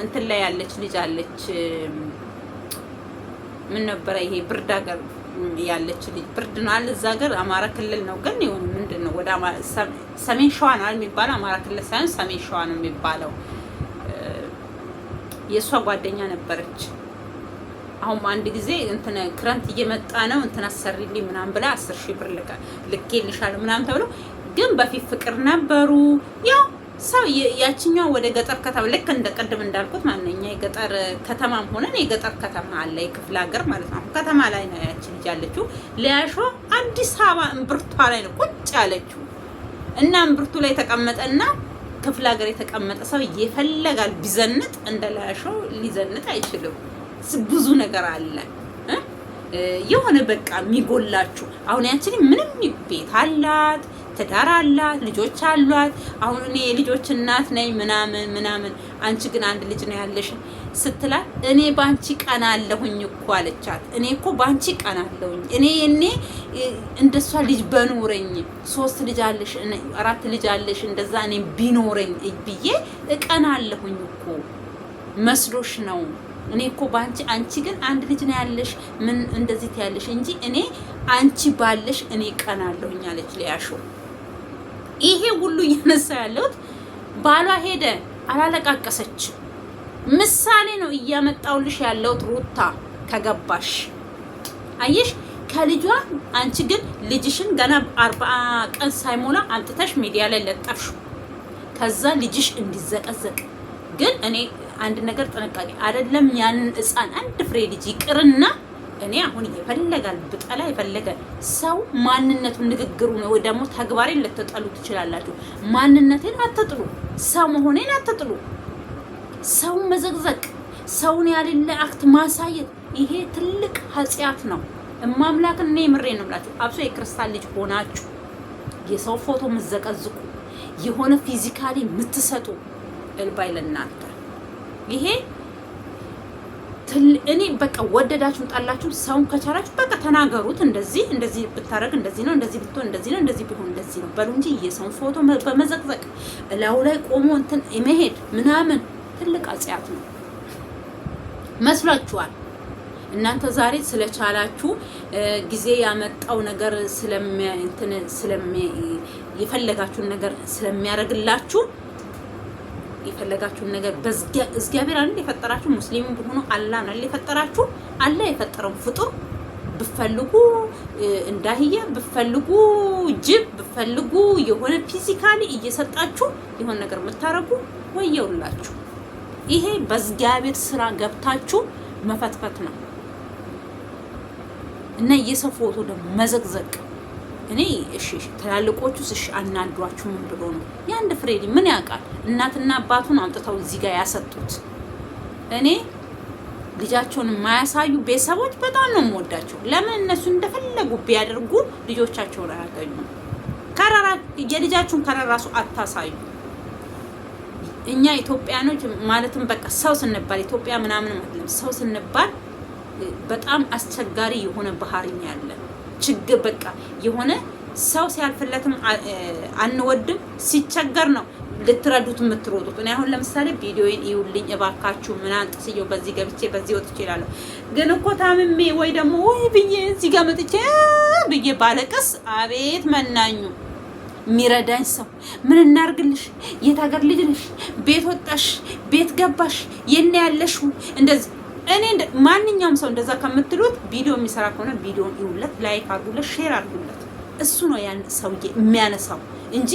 እንትን ላይ ያለች ልጅ አለች። ምን ነበረ ይሄ ብርድ ሀገር ያለች ልጅ ብርድ ነው አለ እዛ ሀገር አማራ ክልል ነው ግን ይሁን ምንድን ነው ወደ ሰሜን ሸዋ ነው የሚባለው። አማራ ክልል ሳይሆን ሰሜን ሸዋ ነው የሚባለው። የእሷ ጓደኛ ነበረች። አሁን አንድ ጊዜ እንትን ክረምት እየመጣ ነው እንትን አሰሪልኝ ምናምን ብላ 10,000 ብር ልኬልሻለሁ ምናምን ተብሎ ግን በፊት ፍቅር ነበሩ። ያው ሰው ያቺኛው ወደ ገጠር ከተማ ልክ እንደ ቀድም እንዳልኩት ማንኛ የገጠር ከተማም ሆነን የገጠር ከተማ አለ የክፍለ ሀገር ማለት ነው። ከተማ ላይ ነው ያቺ ልጅ ያለችው። ለያሾ አዲስ አበባ እምብርቷ ላይ ነው ቁጭ ያለችው እና እምብርቱ ላይ ተቀመጠና ክፍለ ሀገር የተቀመጠ ሰው ይፈልጋል ቢዘንጥ እንደ ለያሾ ሊዘንጥ አይችልም። ብዙ ነገር አለ የሆነ በቃ የሚጎላችሁ። አሁን ያቺ ምንም ቤት አላት ትዳር አላት ልጆች አሏት። አሁን እኔ የልጆች እናት ነኝ ምናምን አንቺ ግን አንድ ልጅ ነው ያለሽ ስትላት እኔ ባንቺ ቀና አለሁኝ እኮ አለቻት። እኔ እኮ ባንቺ ቀና አለሁኝ እኔ እንደሷ ልጅ በኖረኝ 3 ልጅ አለሽ 4 ልጅ አለሽ እንደዛ እኔ ቢኖረኝ ብዬ እቀና አለሁኝ እኮ መስሎሽ ነው። እኔ እኮ ባንቺ አንቺ ግን አንድ ልጅ ነው ያለሽ ምን እንደዚህ ትያለሽ እንጂ እኔ አንቺ ባለሽ እኔ ቀና አለሁኝ አለች ሊያሾ። ይሄ ሁሉ እያነሳ ያለሁት ባሏ ሄደ አላለቃቀሰች ምሳሌ ነው እያመጣውልሽ ያለሁት። ሩታ ከገባሽ አየሽ ከልጇ አንቺ ግን ልጅሽን ገና 40 ቀን ሳይሞላ አምጥተሽ ሚዲያ ላይ ለጠፍሽ። ከዛ ልጅሽ እንዲዘቀዘቅ ግን እኔ አንድ ነገር ጥንቃቄ አይደለም ያንን ህፃን አንድ ፍሬ ልጅ ይቅርና እኔ አሁን ይፈልጋል ብጠላ ይፈልገ ሰው ማንነቱን ንግግሩ ነው ወይ ደግሞ ተግባሬን ልትጠሉ ትችላላችሁ። ማንነቴን አትጥሉ፣ ሰው መሆኔን አትጥሉ። ሰው መዘግዘቅ፣ ሰውን ያለለ አክት ማሳየት ይሄ ትልቅ ኃጢአት ነው። እማምላክን እኔ ምሬ ነው ብላችሁ አብሶ የክርስቲያን ልጅ ሆናችሁ የሰው ፎቶ መዘቀዝቁ የሆነ ፊዚካሊ የምትሰጡ እልባይ ለናንተ ይሄ እኔ በቃ ወደዳችሁ ጣላችሁ ሰውን ከቻላችሁ በቃ ተናገሩት። እንደዚህ ብታረግ እንደዚህ ነው እንደዚህ ብትሆን እንደዚህ ነው እንደዚህ ቢሆን እንደዚህ ነው በሉ እንጂ የሰውን ፎቶ በመዘቅዘቅ እላው ላይ ቆሞ እንትን መሄድ ምናምን ትልቅ ኃጢአት ነው መስሏችኋል። እናንተ ዛሬ ስለቻላችሁ ጊዜ ያመጣው ነገር የፈለጋችሁን ነገር ስለሚያደርግላችሁ የፈለጋችሁን ነገር በእግዚአብሔር አይደል የፈጠራችሁ። ሙስሊም ቢሆኑ አላህ ነው የፈጠራችሁ። አላህ የፈጠረው ፍጡር ብፈልጉ እንዳህያ ብፈልጉ ጅብ ብፈልጉ የሆነ ፊዚካሊ እየሰጣችሁ የሆነ ነገር የምታረጉ ወየውላችሁ። ይሄ በእግዚአብሔር ስራ ገብታችሁ መፈትፈት ነው እና የሰው ፎቶ ደግሞ መዘግዘቅ። እኔ እሺ ትላልቆቹስ እሺ አናዷችሁ ምን ብሎ ነው ያንድ ፍሬዲ ምን ያውቃል? እናትና አባቱን አምጥተው እዚህ ጋር ያሰጡት። እኔ ልጃቸውን የማያሳዩ ቤተሰቦች በጣም ነው የምወዳቸው። ለምን እነሱ እንደፈለጉ ቢያደርጉ ልጆቻቸውን አያገኙ። ከራራ የልጃችሁን ከራራሱ አታሳዩ። እኛ ኢትዮጵያኖች ማለትም በቃ ሰው ስንባል ኢትዮጵያ ምናምን ማለት ሰው ስንባል በጣም አስቸጋሪ የሆነ ባህሪ ነው ያለን። ችግር በቃ የሆነ ሰው ሲያልፍለትም አንወድም፣ ሲቸገር ነው ልትረዱት የምትሮጡት። እኔ አሁን ለምሳሌ ቪዲዮዬን ይውልኝ እባካችሁ ምናምን ጥስየው በዚህ ገብቼ በዚህ ወጥቼ እላለሁ። ግን እኮ ታምሜ ወይ ደግሞ ወይ ብዬ እዚህ ጋር መጥቼ ብዬ ባለቀስ አቤት መናኙ ሚረዳኝ ሰው ምን እናርግልሽ? የት ሀገር ልጅ ነሽ? ቤት ወጣሽ? ቤት ገባሽ? የኔ ያለሽ እንደዚህ እኔ ማንኛውም ሰው እንደዛ ከምትሉት ቪዲዮ የሚሰራ ከሆነ ቪዲዮን ይውለት፣ ላይክ አድርጉለት፣ ሼር አድርጉለት። እሱ ነው ያን ሰውዬ የሚያነሳው እንጂ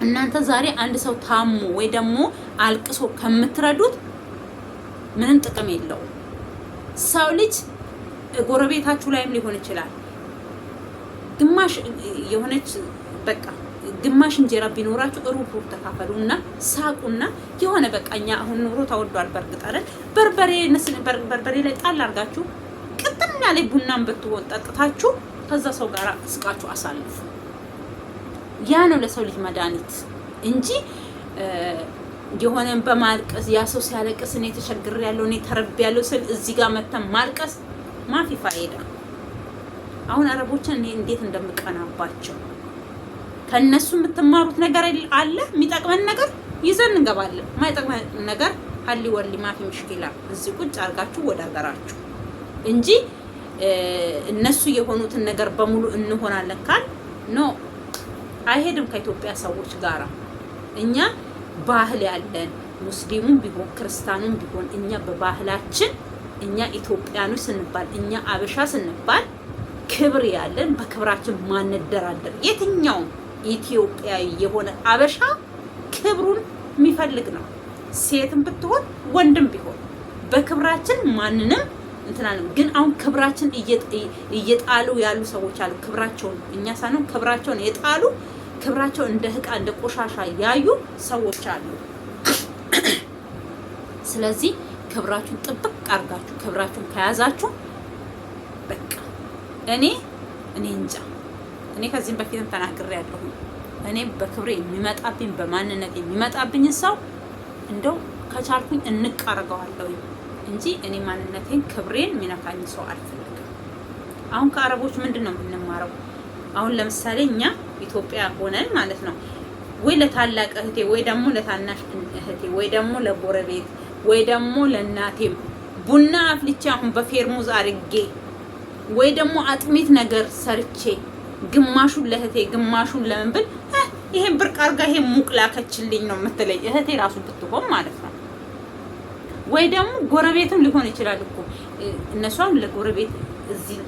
እናንተ ዛሬ አንድ ሰው ታሞ ወይ ደግሞ አልቅሶ ከምትረዱት ምንም ጥቅም የለውም። ሰው ልጅ ጎረቤታችሁ ላይም ሊሆን ይችላል ግማሽ የሆነች በቃ ግማሽ እንጀራ ቢኖራችሁ ሩብ ተካፈሉና ሳቁና የሆነ በቃኛ አሁን ኑሮ ተወዷል። በርግጥ አይደል በርበሬ ላይ ጣል አድርጋችሁ ቅጥና ላይ ቡናን ብትሆን ጠጥታችሁ ከዛ ሰው ጋር እስቃችሁ አሳልፉ። ያ ነው ለሰው ልጅ መድኃኒት እንጂ የሆነን በማልቀስ ያ ሰው ሲያለቅስ እኔ ተቸግሬያለሁ እኔ ተረቤያለሁ ስል እዚህ ጋር መተን ማልቀስ ማፊ ፋይዳ። አሁን አረቦችን እኔ እንዴት እንደምቀናባቸው ከነሱ የምትማሩት ነገር አለ። የሚጠቅመን ነገር ይዘን እንገባለን፣ ማይጠቅመን ነገር ሀሊ ወሊ ማፊ ምሽኪላ እዚህ ቁጭ አድርጋችሁ ወደ ሀገራችሁ እንጂ እነሱ የሆኑትን ነገር በሙሉ እንሆናለን ካል ኖ አይሄድም ከኢትዮጵያ ሰዎች ጋራ። እኛ ባህል ያለን ሙስሊሙም ቢሆን ክርስቲያኑም ቢሆን እኛ በባህላችን እኛ ኢትዮጵያኖች ስንባል እኛ አበሻ ስንባል ክብር ያለን በክብራችን ማንደራደር የትኛውም ኢትዮጵያዊ የሆነ አበሻ ክብሩን የሚፈልግ ነው። ሴትም ብትሆን ወንድም ቢሆን በክብራችን ማንንም እንትናንም። ግን አሁን ክብራችን እየጣሉ ያሉ ሰዎች አሉ። ክብራቸውን እኛ ሳይሆን ክብራቸውን የጣሉ ክብራቸው እንደ ህቃ እንደ ቆሻሻ ያዩ ሰዎች አሉ። ስለዚህ ክብራችሁን ጥብቅ አድርጋችሁ ክብራችሁን ከያዛችሁ በቃ እኔ እንጃ እኔ ከዚህም በፊትም ተናግሬያለሁ። እኔ በክብሬ የሚመጣብኝ በማንነት የሚመጣብኝ ሰው እንደው ከቻልኩኝ እንቃረገዋለሁ እንጂ እኔ ማንነቴን ክብሬን የሚነካኝ ሰው አልፈልግም። አሁን ከአረቦች ምንድነው የምንማረው? አሁን ለምሳሌ እኛ ኢትዮጵያ ሆነን ማለት ነው ወይ ለታላቅ እህቴ ወይ ደግሞ ለታናሽ እህቴ ወይ ደግሞ ለጎረቤት ወይ ደግሞ ለእናቴም ቡና አፍልቼ አሁን በፌርሙዝ አርጌ ወይ ደግሞ አጥሚት ነገር ሰርቼ ግማሹን ለእህቴ ግማሹን ለምን ብል ይሄን ብርቅ አርጋ ይሄን ሙቅላከችልኝ ነው የምትለኝ እህቴ ራሱ ብትሆን ማለት ነው። ወይ ደግሞ ጎረቤትም ሊሆን ይችላል እኮ እነሷም ለጎረቤት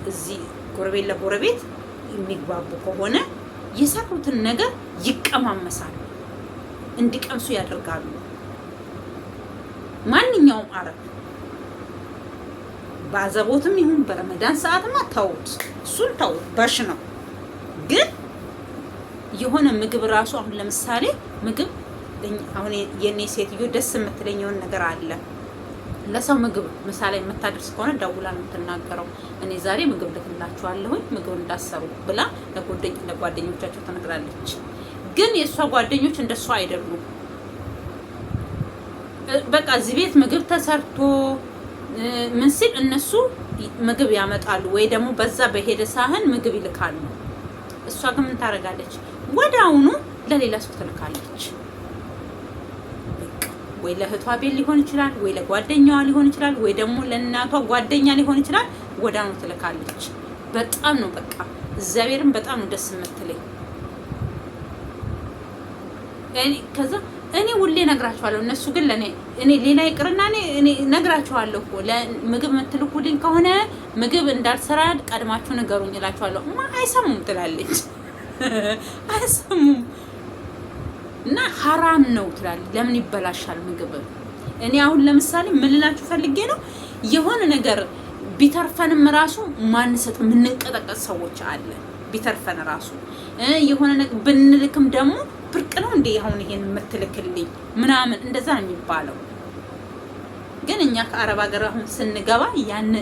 እዚህ ጎረቤት ለጎረቤት የሚግባቡ ከሆነ የሰሩትን ነገር ይቀማመሳሉ፣ እንዲቀምሱ ያደርጋሉ። ማንኛውም አረብ ባዘቦትም ይሁን በረመዳን ሰዓትማ ተውት፣ እሱን ተውት በሽ ነው። ግን የሆነ ምግብ ራሱ አሁን ለምሳሌ ምግብ አሁን የኔ ሴትዮ ደስ የምትለኝውን ነገር አለ ለሰው ምግብ ምሳሌ የምታደርስ ከሆነ ደውላ ነው የምትናገረው። እኔ ዛሬ ምግብ ልክላችኋለሁ ምግብ እንዳሰሩ ብላ ለጓደኞቻቸው ተነግራለች። ግን የእሷ ጓደኞች እንደሷ አይደሉም። በቃ እዚህ ቤት ምግብ ተሰርቶ ምን ሲል እነሱ ምግብ ያመጣሉ ወይ ደግሞ በዛ በሄደ ሳህን ምግብ ይልካሉ። እሷ ግን ምን ታደርጋለች? ወዲያውኑ ለሌላ ሰው ትልካለች። ወይ ለእህቷ ቤት ሊሆን ይችላል፣ ወይ ለጓደኛዋ ሊሆን ይችላል፣ ወይ ደግሞ ለእናቷ ጓደኛ ሊሆን ይችላል። ወዲያውኑ ትልካለች። በጣም ነው በቃ እግዚአብሔርን በጣም ነው ደስ የምትለኝ። ከዛ እኔ ሁሌ ነግራቸዋለሁ። እነሱ ግን እኔ ሌላ ይቅርና እኔ ነግራቸዋለሁ እኮ ለምግብ የምትልኩልኝ ከሆነ ምግብ እንዳልሰራ ቀድማችሁ ንገሩኝ እላቸዋለሁ። አይሰሙም ትላለች። አይሰሙም እና ሐራም ነው ትላለች። ለምን ይበላሻል ምግብ? እኔ አሁን ለምሳሌ ምን ልላችሁ ፈልጌ ነው የሆነ ነገር ቢተርፈንም ራሱ ማንሰጥ የምንንቀጠቀጥ ሰዎች አለ። ቢተርፈን ራሱ የሆነ ነገር ብንልክም ደግሞ ብርቅ ነው እንዴ አሁን ይሄን የምትልክልኝ ምናምን እንደዛ ነው የሚባለው። ግን እኛ ከአረብ ሀገር አሁን ስንገባ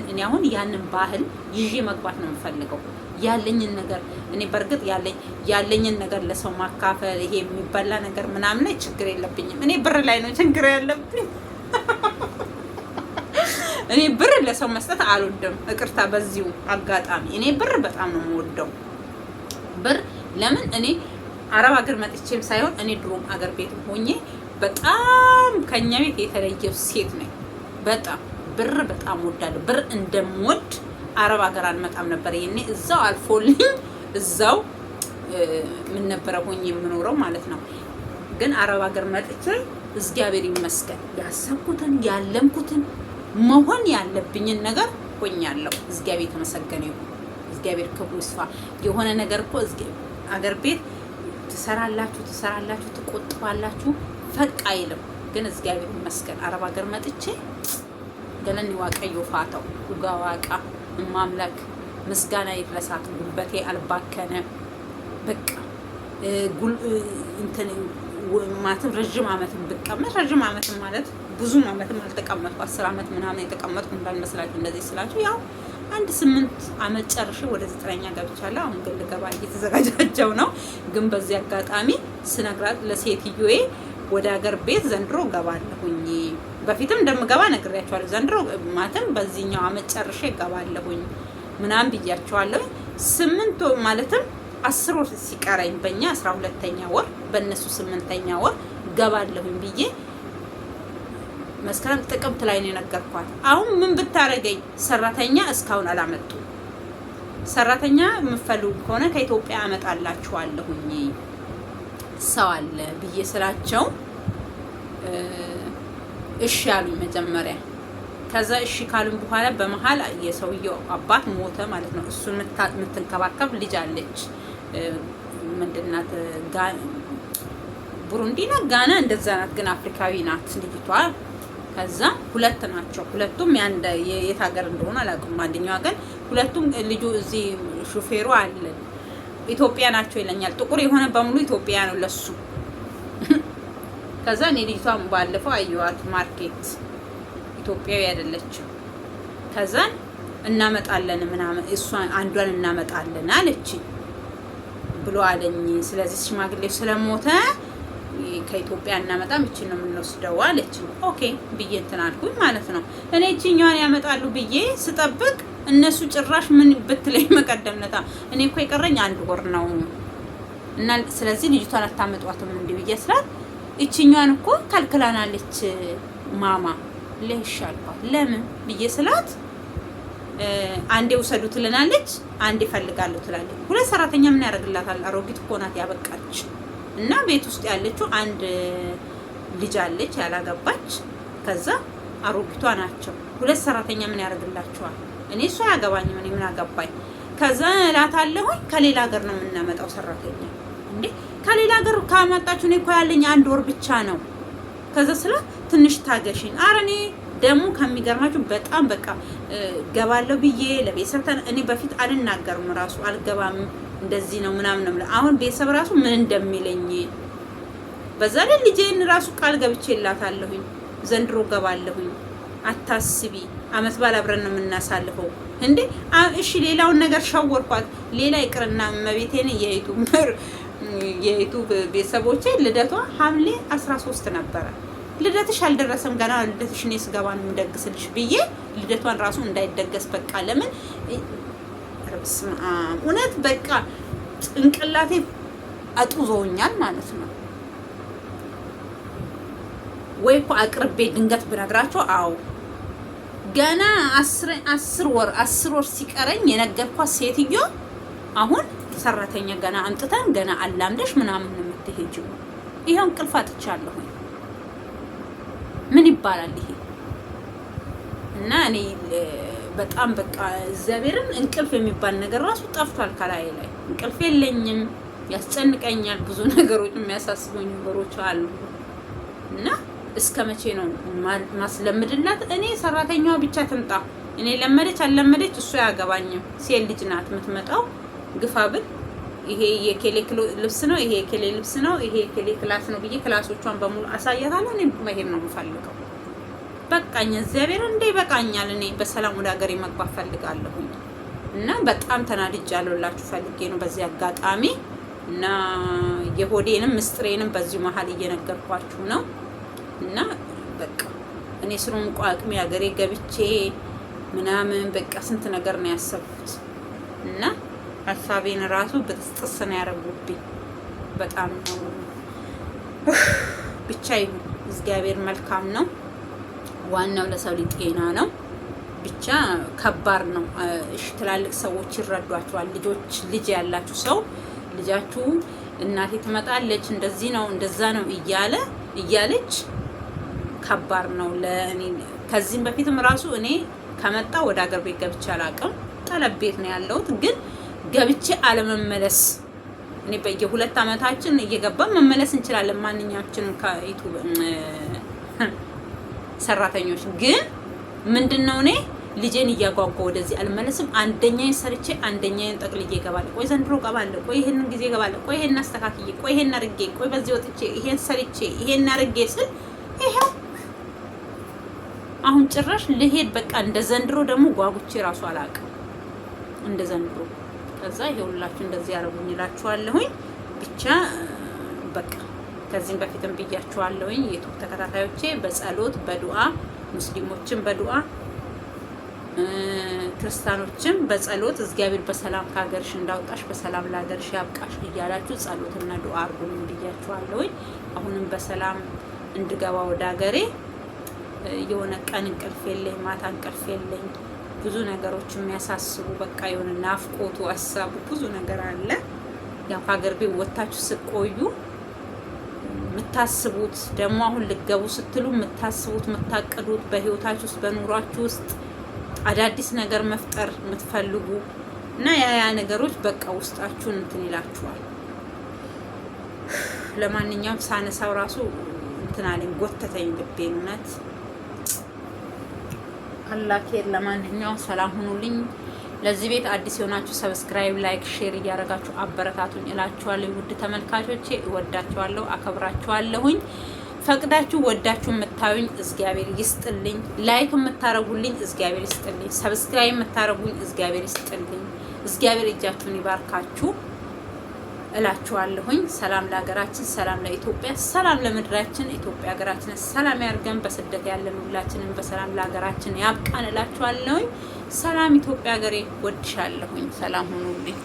እኔ አሁን ያንን ባህል ይዤ መግባት ነው የምፈልገው። ያለኝን ነገር እኔ በርግጥ ያለኝን ነገር ለሰው ማካፈል ይሄ የሚበላ ነገር ምናምን ላይ ችግር የለብኝም። እኔ ብር ላይ ነው ችግር ያለብኝ። እኔ ብር ለሰው መስጠት አልወድም። ይቅርታ በዚሁ አጋጣሚ እኔ ብር በጣም ነው የምወደው። ብር ለምን እኔ አረብ ሀገር መጥቼም ሳይሆን እኔ ድሮም አገር ቤት ሆኜ በጣም ከኛ ቤት የተለየው ሴት ነኝ። በጣም ብር በጣም ወዳለሁ። ብር እንደምወድ አረብ ሀገር አልመጣም ነበር። ይሄኔ እዛው አልፎልኝ እዛው ምን ነበር ሆኜ የምኖረው ማለት ነው። ግን አረብ ሀገር መጥቼ እግዚአብሔር ይመስገን ያሰብኩትን ያለምኩትን መሆን ያለብኝን ነገር ሆኛለሁ። እግዚአብሔር የተመሰገነ ይሁን። እግዚአብሔር ክብሩ ይስፋ። የሆነ ነገር እኮ አገር ቤት ትሰራላችሁ ትቆጥባላችሁ ፈቅ አይልም። ግን እግዚአብሔር ይመስገን አረብ ሀገር መጥቼ ገለኒ ዋቀዮ ፋታው ኡጋ ዋቃ ማምላክ ምስጋና ይድረሳት። ጉልበቴ አልባከነ። በቃ እንትን ማለትም ረጅም ዓመትም ብቀመጥ ረጅም ዓመትም ማለት ብዙም ዓመትም አልተቀመጥኩ 10 ዓመት ምናምን የተቀመጥኩ እንዳልመስላችሁ እንደዚህ ስላችሁ ያው 8 ዓመት ጨርሼ ወደ 9ኛ ገብቻለሁ። አሁን ግን ልገባ እየተዘጋጃጀው ነው። ግን በዚህ አጋጣሚ ስነግራት ለሴትዮዬ ወደ ሀገር ቤት ዘንድሮ ገባለሁኝ። በፊትም እንደምገባ ነግሬያቸዋለሁ። ዘንድሮ ማለትም በዚህኛው ዓመት ጨርሼ ገባለሁኝ ምናምን ብያቸዋለሁ። 8 ማለትም 10 ወር ሲቀረኝ በእኛ 12ኛ ወር በእነሱ 8ኛ ወር ገባለሁኝ ብዬ መስከረም ጥቅምት ላይ ነው የነገርኳት። አሁን ምን ብታረገኝ ሰራተኛ እስካሁን አላመጡ። ሰራተኛ የምፈልጉ ከሆነ ከኢትዮጵያ አመጣላችኋለሁኝ ሰው አለ ብዬ ስላቸው እሺ አሉኝ መጀመሪያ። ከዛ እሺ ካሉኝ በኋላ በመሃል የሰውየው አባት ሞተ ማለት ነው። እሱን የምትንከባከብ ልጅ አለች። ምንድናት ቡሩንዲ ናት ጋና እንደዛ ናት፣ ግን አፍሪካዊ ናት ልጅቷ። ከዛ 2 ናቸው። ሁለቱም የት ሀገር እንደሆነ አላውቅም። አንደኛዋ ግን ሁለቱም ልጁ እዚህ ሹፌሩ አለ ኢትዮጵያ ናቸው ይለኛል። ጥቁር የሆነ በሙሉ ኢትዮጵያ ነው ለሱ። ከዛ እኔ ልጅቷን ባለፈው አየዋት ማርኬት ኢትዮጵያዊ አይደለችም። ከዛ እናመጣለን ምናምን እሷ አንዷን እናመጣለን አለች ብሎ አለኝ። ስለዚህ ሽማግሌው ስለሞተ ከኢትዮጵያ እናመጣም እቺ ነው የምንወስደው አለች። ኦኬ ብዬ እንትን አልኩኝ ማለት ነው። እኔ እቺኛዋን ያመጣሉ ብዬ ስጠብቅ እነሱ ጭራሽ ምን ብትለኝ መቀደምነታ እኔ እኮ የቀረኝ 1 ወር ነው እና ስለዚህ ልጅቷን አታመጧትም እንዴ ብዬ ስላት እቺኛዋን እኮ ካልክላናለች ማማ ለይሻልኳት ለምን ብዬ ስላት አንዴ ውሰዱ ትለናለች፣ አንዴ ፈልጋለሁ ትላለች። 2 ሰራተኛ ምን ያደርግላታል? አሮጊት እኮ ናት ያበቃች። እና ቤት ውስጥ ያለችው አንድ ልጅ አለች ያላገባች። ከዛ አሮጊቷ ናቸው። 2 ሰራተኛ ምን ያደርግላቸዋል? እኔ እሷ ያገባኝ ምን አገባኝ? ከዛ እላታለሁኝ ከሌላ ሀገር ነው የምናመጣው ሰራተኛ። እንዴ ከሌላ ሀገር ካመጣችሁ እኔ እኮ ያለኝ 1 ወር ብቻ ነው። ከዛ ስለ ትንሽ ታገሽኝ። ኧረ እኔ ደግሞ ከሚገርማችሁ በጣም በቃ ገባለሁ ብዬ ለቤተሰብ እኔ በፊት አልናገርም ራሱ አልገባም እንደዚህ ነው ምናምን ነው። አሁን ቤተሰብ ራሱ ምን እንደሚለኝ በዛ ላይ ልጄን ራሱ ቃል ገብቼላታለሁኝ ዘንድሮ ገባለሁኝ አታስቢ፣ አመት በዓል አብረን ነው የምናሳልፈው። እንዴ እሺ ሌላውን ነገር ሸወርኳት። ሌላ ይቅርና መቤቴን የዩቱብ ቤተሰቦቼ ልደቷ ሐምሌ 13 ነበረ። ልደትሽ አልደረሰም ገና ልደትሽ እኔ ስገባ ነው እንደግስልሽ ብዬ ልደቷን ራሱ እንዳይደገስ በቃ ለምን ረብስማ እውነት በቃ ጭንቅላቴ አጡዞኛል ማለት ነው። ወይ እኮ አቅርቤ ድንገት ብነግራቸው አው ገና 10 ወር ሲቀረኝ የነገርኳት ሴትዮ አሁን ሰራተኛ ገና አምጥተን ገና አላምደሽ ምናምን ነው የምትሄጂው። ይሄው እንቅልፍ አጥቻለሁ። ምን ይባላል ይሄ? እና እኔ በጣም በቃ እግዚአብሔርን እንቅልፍ የሚባል ነገር ራሱ ጠፍቷል ከላይ ላይ። እንቅልፍ የለኝም፣ ያስጨንቀኛል። ብዙ ነገሮች የሚያሳስቡኝ ነገሮች አሉ። እና እስከ መቼ ነው ማስለምድላት? እኔ ሰራተኛዋ ብቻ ትምጣ። እኔ ለመደች አልለመደች እሱ አያገባኝም። ሴት ልጅ ናት የምትመጣው። ግፋ ብል ይሄ የኬሌ ልብስ ነው፣ ይሄ የኬሌ ልብስ ነው፣ ይሄ የኬሌ ክላስ ነው ብዬ ክላሶቿን በሙሉ አሳያታለሁ። እኔ መሄድ ነው የምፈልገው። በቃኝ፣ እግዚአብሔር እንደ ይበቃኛል። እኔ በሰላም ወደ ሀገሬ መግባት ፈልጋለሁ እና በጣም ተናድጃለሁ ላችሁ ፈልጌ ነው በዚህ አጋጣሚ። እና የሆዴንም ምስጥሬንም በዚሁ መሀል እየነገርኳችሁ ነው። እና በቃ እኔ ስለሆንኩ አቅሜ ሀገሬ ገብቼ ምናምን በቃ ስንት ነገር ነው ያሰብኩት እና ሀሳቤን ራሱ በጥስጥስ ነው ያረጉብኝ። በጣም ነው ብቻ ይሁን፣ እግዚአብሔር መልካም ነው። ዋናው ለሰው ልጅ ጤና ነው። ብቻ ከባድ ነው። እሺ ትላልቅ ሰዎች ይረዷቸዋል። ልጅ ያላችሁ ሰው ልጃችሁ እናቴ ትመጣለች እንደዚህ ነው እንደዛ ነው እያለች ከባድ ነው ለእኔ። ከዚህም በፊትም ራሱ እኔ ከመጣ ወደ ሀገር ቤት ገብቼ አላውቅም። ጠለብ ቤት ነው ያለሁት ግን ገብቼ አለመመለስ። እኔ በየ2 አመታችን እየገባን መመለስ እንችላለን ማንኛችንም ከዩቲዩብ ሰራተኞች። ግን ምንድነው እኔ ልጄን እያጓጓ ወደዚህ አልመለስም። አንደኛዬን ሰርቼ አንደኛዬን ጠቅልዬ እገባለሁ። ቆይ ዘንድሮ እገባለሁ። ቆይ ይሄንን ጊዜ እገባለሁ። ቆይ ይሄን አስተካክዬ፣ ቆይ ይሄን አድርጌ፣ ቆይ በዚህ ወጥቼ ይሄን ሰርቼ ይሄን አድርጌ ስል ይሄው አሁን ጭራሽ ልሄድ በቃ እንደ ዘንድሮ ደግሞ ጓጉቼ ራሱ አላውቅም እንደ ዘንድሮ። ከዛ ይሄውላችሁ እንደዚህ ያረጉኝ እላችኋለሁኝ። ብቻ በቃ ከዚህም በፊትም ብያችኋለሁኝ የዩቲዩብ ተከታታዮቼ በጸሎት በዱዓ ሙስሊሞችን በዱዓ ክርስቲያኖችም በጸሎት እግዚአብሔር በሰላም ከሀገርሽ እንዳውጣሽ በሰላም ለሀገርሽ ያብቃሽ እያላችሁ ጸሎትና ዱዓ አድርጉልኝ ብያችኋለሁኝ። አሁንም በሰላም እንድገባ ወደ ሀገሬ የሆነ ቀን እንቅልፍ የለኝ፣ ማታ እንቅልፍ የለኝ። ብዙ ነገሮች የሚያሳስቡ በቃ የሆነ ናፍቆቱ ሀሳቡ ብዙ ነገር አለ። ያው ከሀገር ቤት ወጥታችሁ ስትቆዩ የምታስቡት ደግሞ አሁን ልገቡ ስትሉ የምታስቡት የምታቅዱት በህይወታችሁ ውስጥ በኑሯችሁ ውስጥ አዳዲስ ነገር መፍጠር የምትፈልጉ እና ያ ነገሮች በቃ ውስጣችሁን እንትን ይላችኋል። ለማንኛውም ሳነሳው ራሱ እንትን አለኝ፣ ጎተተኝ ልቤን እውነት አላኬር። ለማንኛውም ሰላም ሁኑልኝ። ለዚህ ቤት አዲስ የሆናችሁ ሰብስክራይብ፣ ላይክ፣ ሼር እያደረጋችሁ አበረታቱኝ እላችኋለሁ። ውድ ተመልካቾቼ እወዳችኋለሁ፣ አከብራችኋለሁኝ። ፈቅዳችሁ ወዳችሁ የምታዩኝ እግዚአብሔር ይስጥልኝ። ላይክ የምታረጉልኝ እግዚአብሔር ይስጥልኝ። ሰብስክራይብ የምታረጉኝ እግዚአብሔር ይስጥልኝ። እግዚአብሔር እጃችሁን ይባርካችሁ እላችኋለሁኝ። ሰላም ለሀገራችን፣ ሰላም ለኢትዮጵያ፣ ሰላም ለምድራችን። ኢትዮጵያ ሀገራችን ሰላም ያርገን። በስደት ያለን ሁላችንም በሰላም ለሀገራችን ያብቃን እላችኋለሁኝ። ሰላም ኢትዮጵያ ሀገሬ፣ ወድሻለሁኝ። ሰላም ሁኑልኝ።